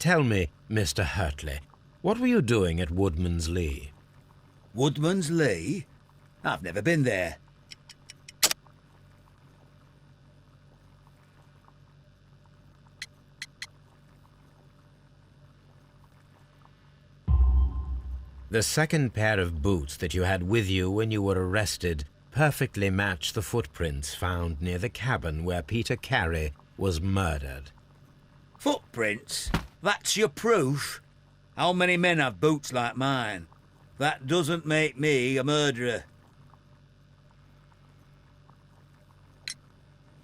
S2: Tell me, Mr. Hurtley, what were you doing at Woodman's Lee?
S10: Woodman's Lee? I've never been there.
S2: The second pair of boots that you had with you when you were arrested perfectly match the footprints found near the cabin where Peter Carey was murdered.
S10: Footprints? That's your proof? How many men have boots like mine? That doesn't make me a murderer.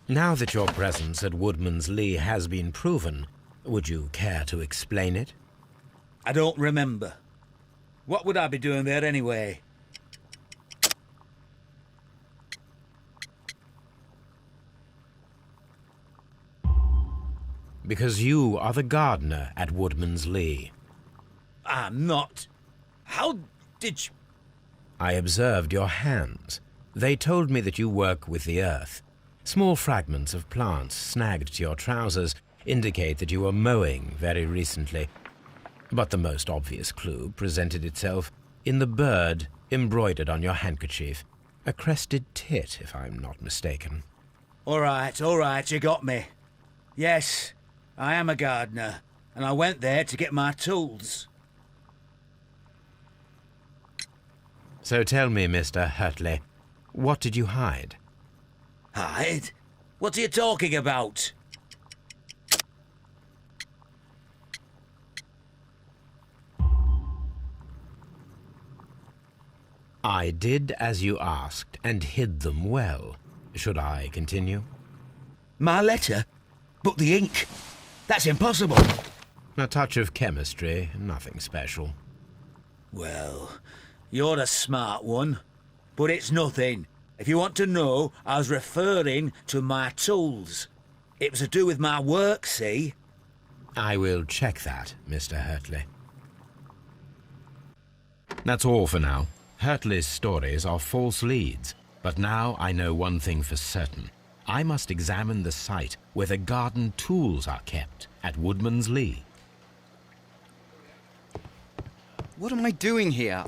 S2: Now that your presence at Woodman's Lee has been proven, would you care to explain it?
S10: I don't remember. What would I be doing there anyway?
S8: because you are the gardener at Woodman's Lee.
S10: I'm not. How did you...
S8: I observed your hands. They told me that you work with the earth. Small fragments of plants snagged to your trousers indicate that you were mowing very recently. But the most obvious clue presented itself in the bird embroidered on your handkerchief. A crested tit, if I'm not mistaken.
S10: All right, you got me. Yes, I am a gardener, and I went there to get my tools.
S8: So tell me, Mr. Hurtley, what did you hide?
S10: Hide? What are you talking about?
S8: I did as you asked, and hid them well. Should I continue?
S10: My letter? But the ink? That's impossible.
S8: A touch of chemistry, nothing special.
S10: Well, you're a smart one, but it's nothing. If you want to know, I was referring to my tools. It was to do with my work, see?
S8: I will check that, Mr. Hurtley. That's all for now. Hurtley's stories are false leads, but now I know one thing for certain. I must examine the site where the garden tools are kept at Woodman's Lee.
S7: What am I doing here?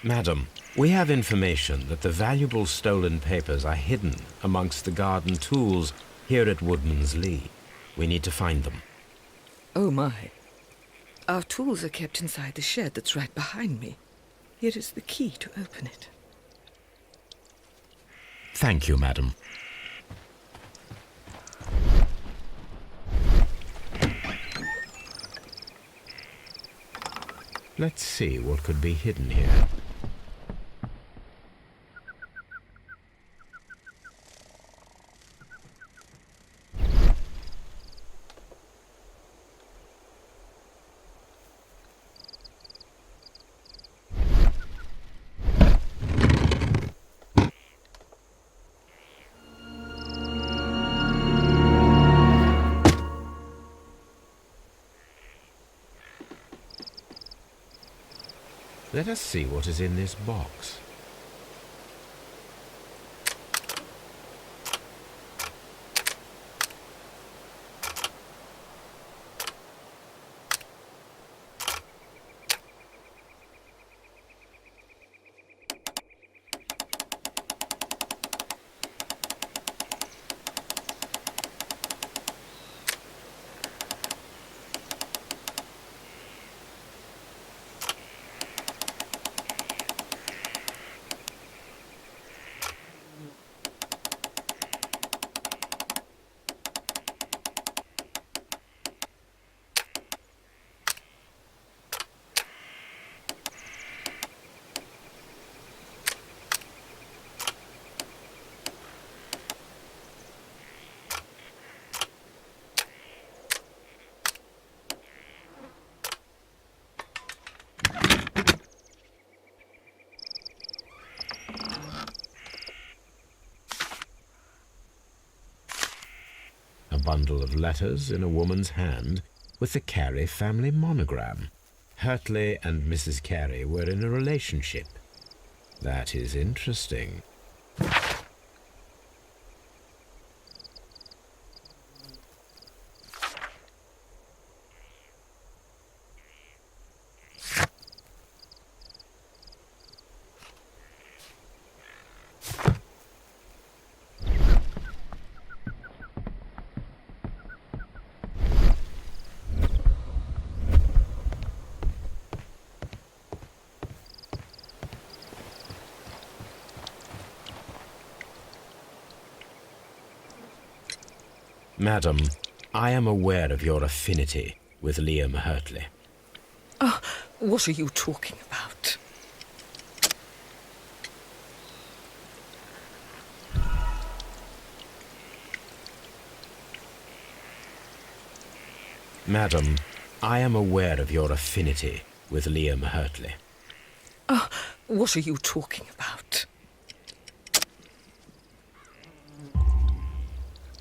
S8: Madam, we have information that the valuable stolen papers are hidden amongst the garden tools here at Woodman's Lee. We need to find them.
S6: Oh, my. Our tools are kept inside the shed that's right behind me. Here is the key to open it.
S8: Thank you, madam. Let's see what could be hidden here. Let us see what is in this box. A bundle of letters in a woman's hand with the Carey family monogram.
S2: Hurtley and Mrs. Carey were in a relationship. That is interesting. Madam, I am aware of your affinity with Liam Hurtley.
S6: Oh, what are you talking about?
S2: Madam, I am aware of your affinity with Liam Hurtley.
S6: Oh, what are you talking about?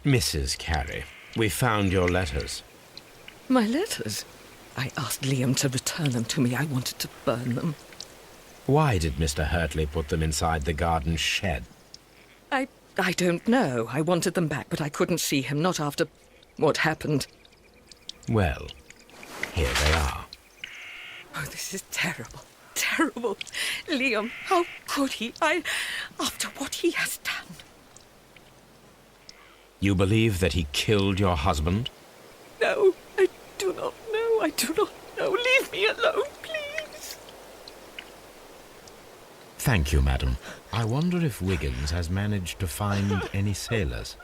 S2: Mrs. Carey, we found your letters.
S6: My letters? I asked Liam to return them to me. I wanted to burn them.
S2: Why did Mr. Hurtley put them inside the garden shed?
S6: I don't know. I wanted them back, but I couldn't see him, not after what happened.
S2: Well, here they are.
S6: Oh, this is terrible. Terrible. Liam, how could he? After what he has done.
S2: You believe that he killed your husband?
S6: No, I do not know. I do not know. Leave me alone, please.
S2: Thank you, madam. I wonder if Wiggins has managed to find any sailors.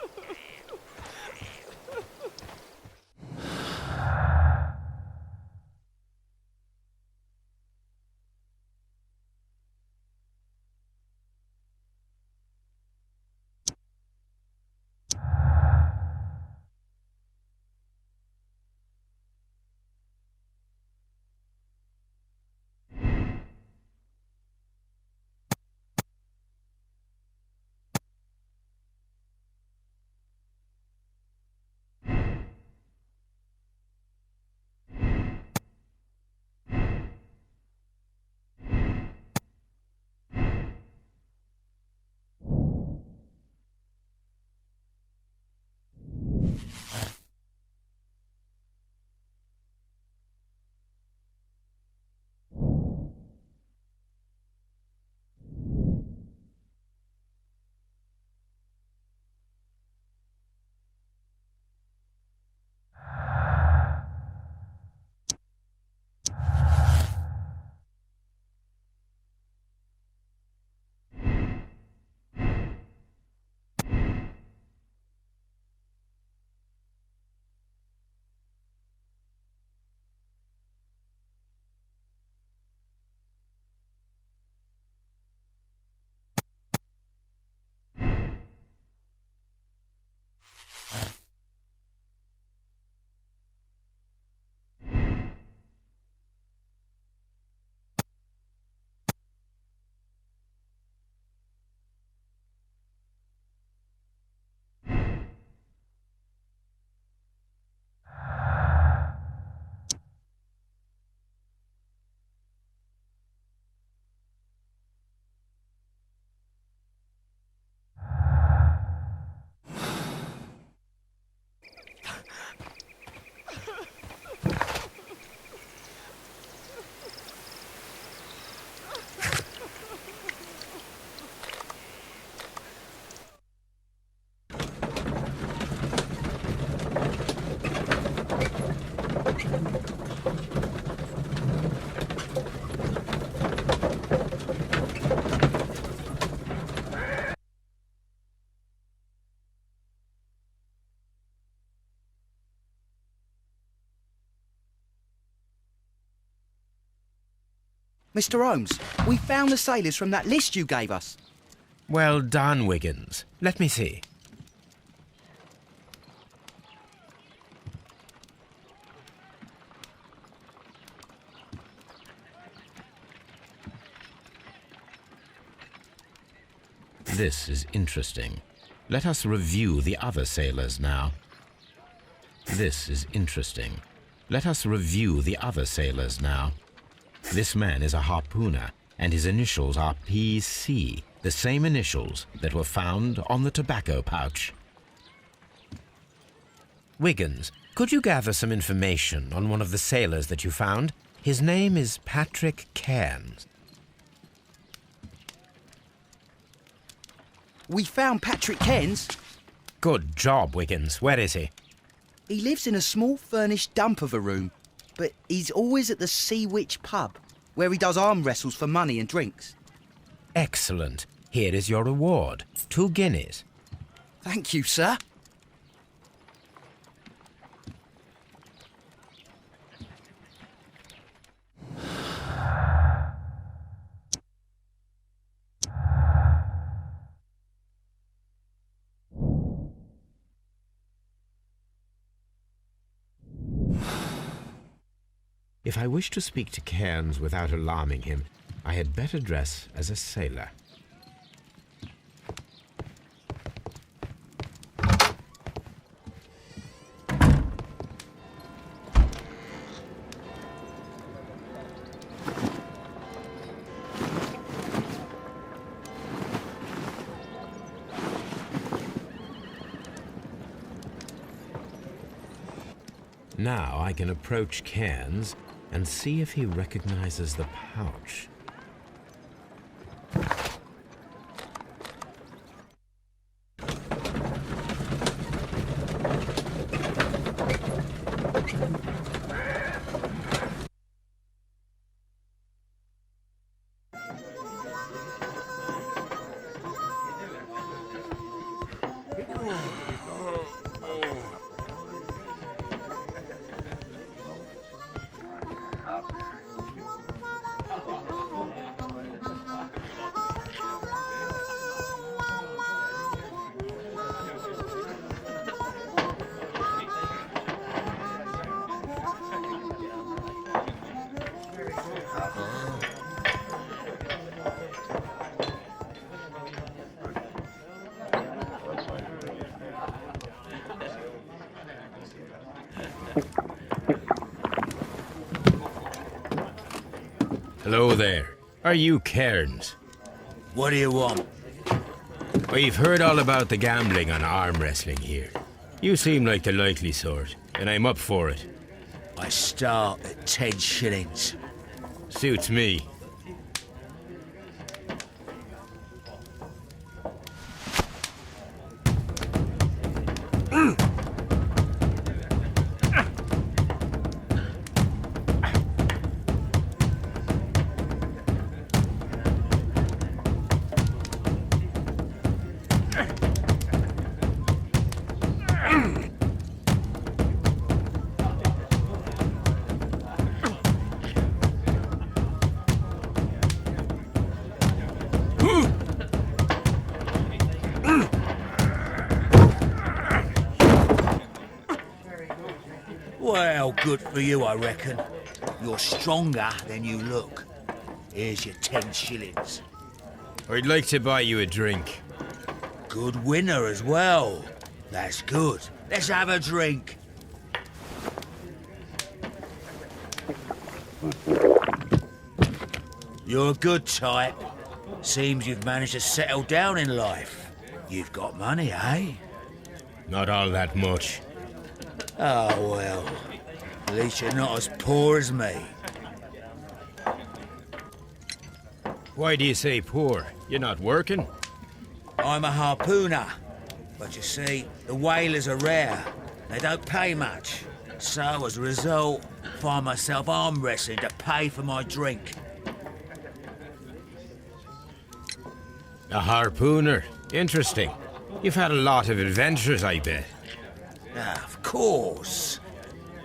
S7: Mr. Holmes, we found the sailors from that list you gave us.
S8: Well done, Wiggins. Let me see.
S2: This is interesting. Let us review the other sailors now. This is interesting. Let us review the other sailors now. This man is a harpooner, and his initials are PC, the same initials that were found on the tobacco pouch. Wiggins, could you gather some information on one of the sailors that you found? His name is Patrick Cairns.
S7: We found Patrick Cairns.
S2: Good job, Wiggins. Where is he?
S7: He lives in a small furnished dump of a room, but he's always at the Sea Witch pub, where he does arm wrestles for money and drinks.
S2: Excellent. Here is your reward. 2 guineas.
S7: Thank you, sir.
S2: If I wish to speak to Cairns without alarming him, I had better dress as a sailor. Now I can approach Cairns and see if he recognizes the pouch. Hello there. Are you Cairns?
S10: What do you want?
S2: We've heard all about the gambling on arm wrestling here. You seem like the likely sort, and I'm up for it.
S10: I start at 10 shillings.
S2: Suits me.
S10: Well, good for you, I reckon. You're stronger than you look. Here's your 10 shillings.
S2: I'd like to buy you a drink.
S10: Good winner as well. That's good. Let's have a drink. You're a good type. Seems you've managed to settle down in life. You've got money, eh?
S2: Not all that much.
S10: Oh, well. At least you're not as poor as me.
S2: Why do you say poor? You're not working?
S10: I'm a harpooner. But you see, the whalers are rare. They don't pay much. So, as a result, I find myself arm wrestling to pay for my drink.
S2: A harpooner. Interesting. You've had a lot of adventures, I bet.
S10: Of course.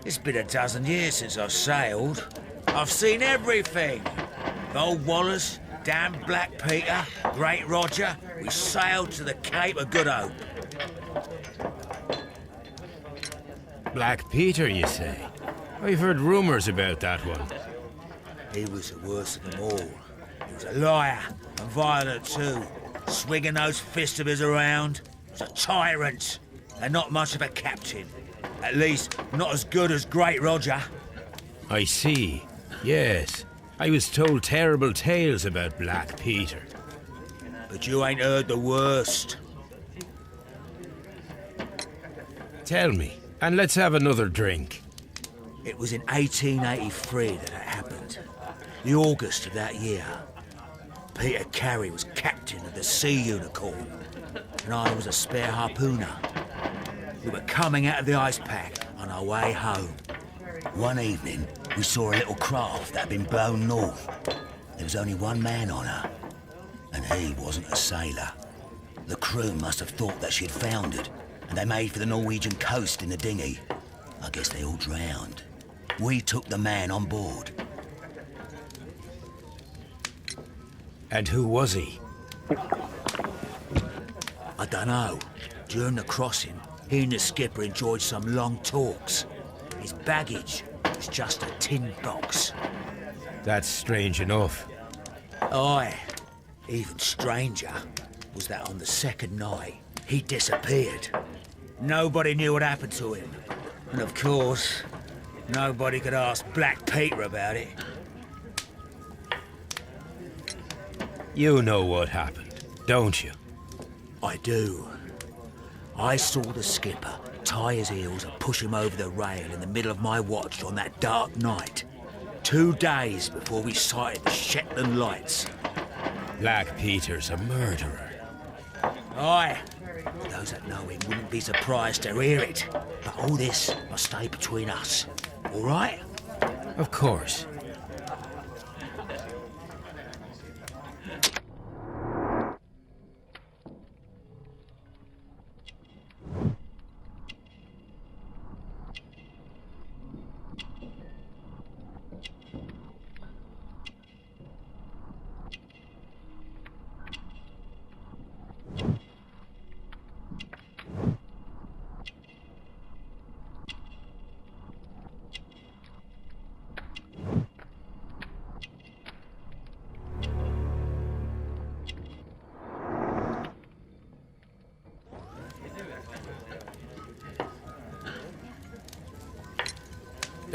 S10: It's been a dozen years since I've sailed. I've seen everything. Old Wallace, damn Black Peter, Great Roger. We sailed to the Cape of Good Hope.
S2: Black Peter, you say? I've heard rumours about that one.
S10: He was the worst of them all. He was a liar and violent too, swinging those fists of his around. He was a tyrant and not much of a captain. At least, not as good as Great Roger.
S2: I see. Yes.
S8: I was told terrible tales about Black Peter.
S10: But you ain't heard the worst.
S8: Tell me, and let's have another drink.
S10: It was in 1883 that it happened. The August of that year. Peter Carey was captain of the Sea Unicorn, and I was a spare harpooner. We were coming out of the ice pack on our way home. One evening, we saw a little craft that had been blown north. There was only one man on her, and he wasn't a sailor. The crew must have thought that she'd foundered, and they made for the Norwegian coast in the dinghy. I guess they all drowned. We took the man on board.
S8: And who was he?
S10: I dunno. During the crossing, he and the skipper enjoyed some long talks. His baggage was just a tin box.
S8: That's strange enough.
S10: Aye. Even stranger was that on the second night, he disappeared. Nobody knew what happened to him. And of course, nobody could ask Black Peter about it.
S8: You know what happened, don't you?
S10: I do. I saw the skipper tie his heels and push him over the rail in the middle of my watch on that dark night. 2 days before we sighted the Shetland lights.
S8: Black Peter's a murderer.
S10: Aye. Those that know him wouldn't be surprised to hear it. But all this must stay between us. All right?
S8: Of course.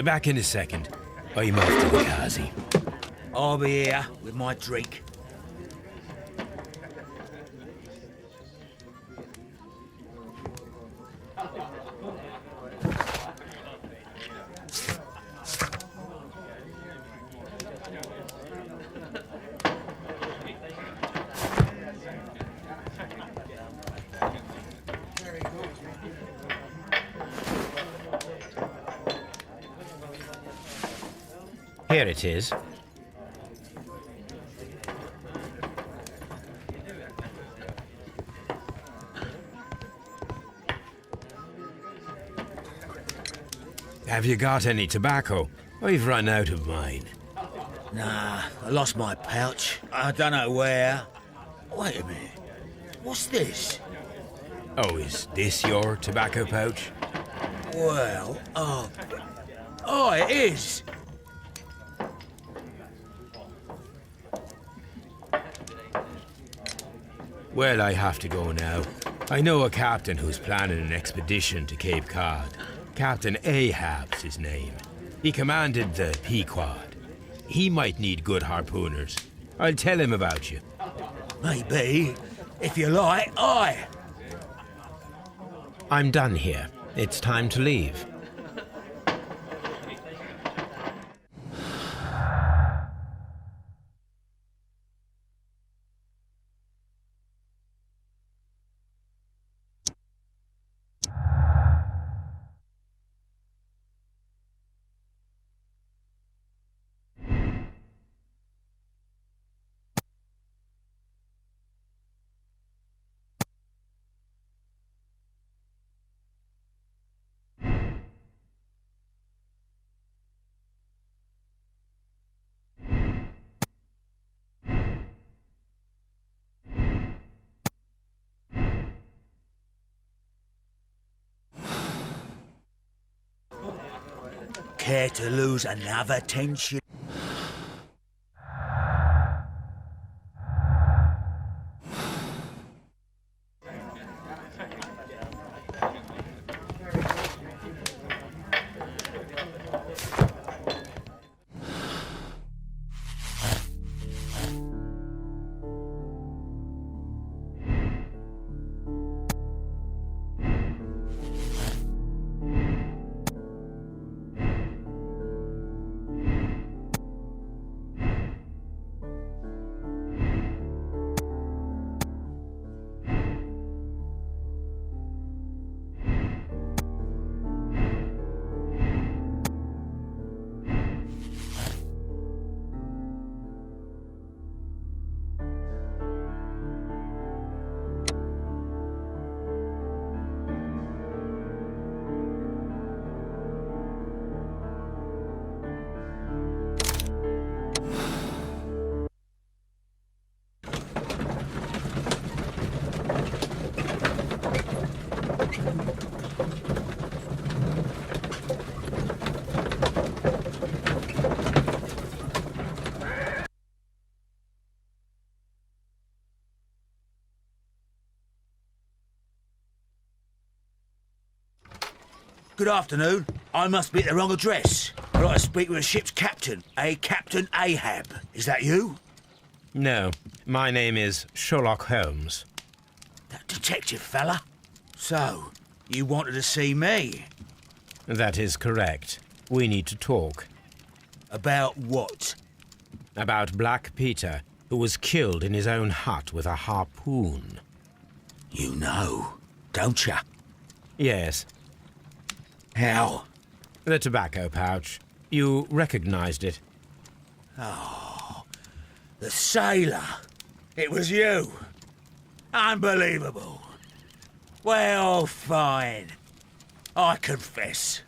S8: Back in a second. I'm off to the Kazi.
S10: I'll be here with my drink.
S8: Here it is. Have you got any tobacco? I've run out of mine.
S10: Nah, I lost my pouch. I don't know where. Wait a minute. What's this?
S8: Oh, is this your tobacco pouch?
S10: Well, oh, it is.
S8: Well, I have to go now. I know a captain who's planning an expedition to Cape Cod. Captain Ahab's his name. He commanded the Pequod. He might need good harpooners. I'll tell him about you.
S10: Maybe. If you like, aye.
S8: I'm done here. It's time to leave.
S10: Care to lose another 10 shillings? Good afternoon. I must be at the wrong address. I'd like to speak with a ship's captain, a Captain Ahab. Is that you?
S8: No, my name is Sherlock Holmes.
S10: That detective fella? So, you wanted to see me?
S8: That is correct. We need to talk.
S10: About what?
S8: About Black Peter, who was killed in his own hut with a harpoon.
S10: You know, don't you?
S8: Yes.
S10: How?
S8: The tobacco pouch. You recognized it.
S10: Oh, the sailor. It was you. Unbelievable. Well, fine. I confess.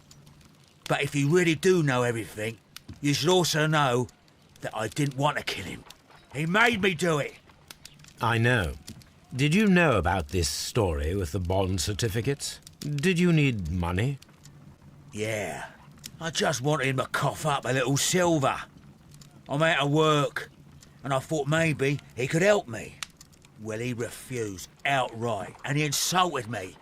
S10: But if you really do know everything, you should also know that I didn't want to kill him. He made me do it.
S8: I know. Did you know about this story with the bond certificates? Did you need money?
S10: Yeah. I just wanted him to cough up a little silver. I'm out of work, and I thought maybe he could help me. Well, he refused outright, and he insulted me.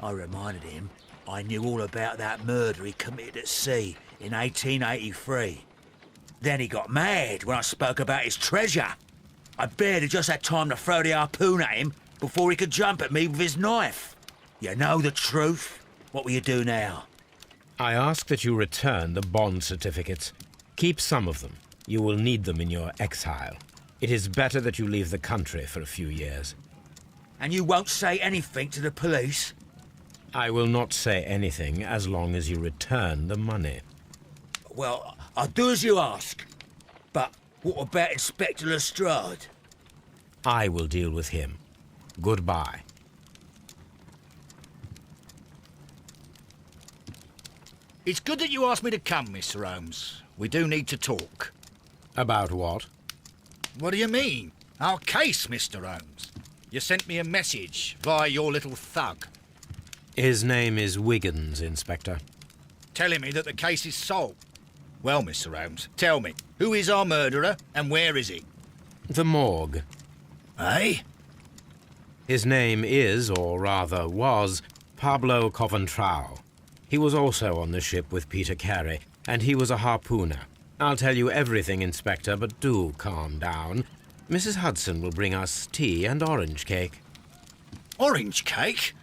S10: I reminded him I knew all about that murder he committed at sea in 1883. Then he got mad when I spoke about his treasure. I barely just had time to throw the harpoon at him before he could jump at me with his knife. You know the truth. What will you do now?
S8: I ask that you return the bond certificates. Keep some of them. You will need them in your exile. It is better that you leave the country for a few years.
S10: And you won't say anything to the police?
S8: I will not say anything as long as you return the money.
S10: Well, I'll do as you ask. But what about Inspector Lestrade?
S8: I will deal with him. Goodbye.
S3: It's good that you asked me to come, Mr. Holmes. We do need to talk.
S8: About what?
S3: What do you mean? Our case, Mr. Holmes. You sent me a message via your little thug.
S8: His name is Wiggins, Inspector.
S3: Telling me that the case is solved. Well, Mr. Holmes, tell me, who is our murderer and where is he?
S8: The morgue.
S3: Eh?
S8: His name is, or rather was, Pablo Coventrao. He was also on the ship with Peter Carey, and he was a harpooner. I'll tell you everything, Inspector, but do calm down. Mrs. Hudson will bring us tea and orange cake.
S3: Orange cake?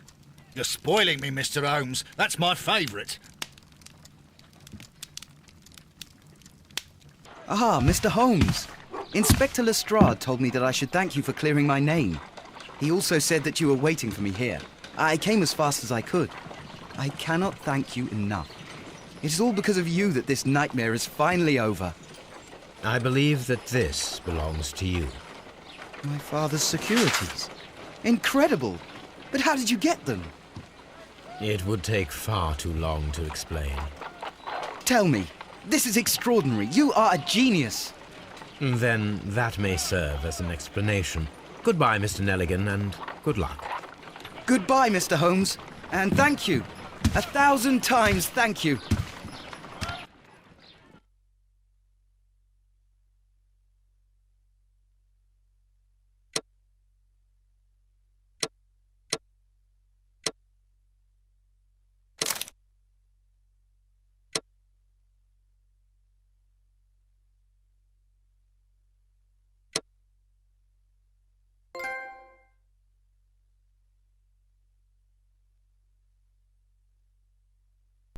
S3: You're spoiling me, Mr. Holmes. That's my favourite.
S7: Ah, Mr. Holmes. Inspector Lestrade told me that I should thank you for clearing my name. He also said that you were waiting for me here. I came as fast as I could. I cannot thank you enough. It is all because of you that this nightmare is finally over.
S8: I believe that this belongs to you.
S7: My father's securities. Incredible! But how did you get them?
S8: It would take far too long to explain.
S7: Tell me. This is extraordinary. You are a genius.
S8: Then that may serve as an explanation. Goodbye, Mr. Nelligan, and good luck.
S7: Goodbye, Mr. Holmes. And thank you. 1,000 times thank you.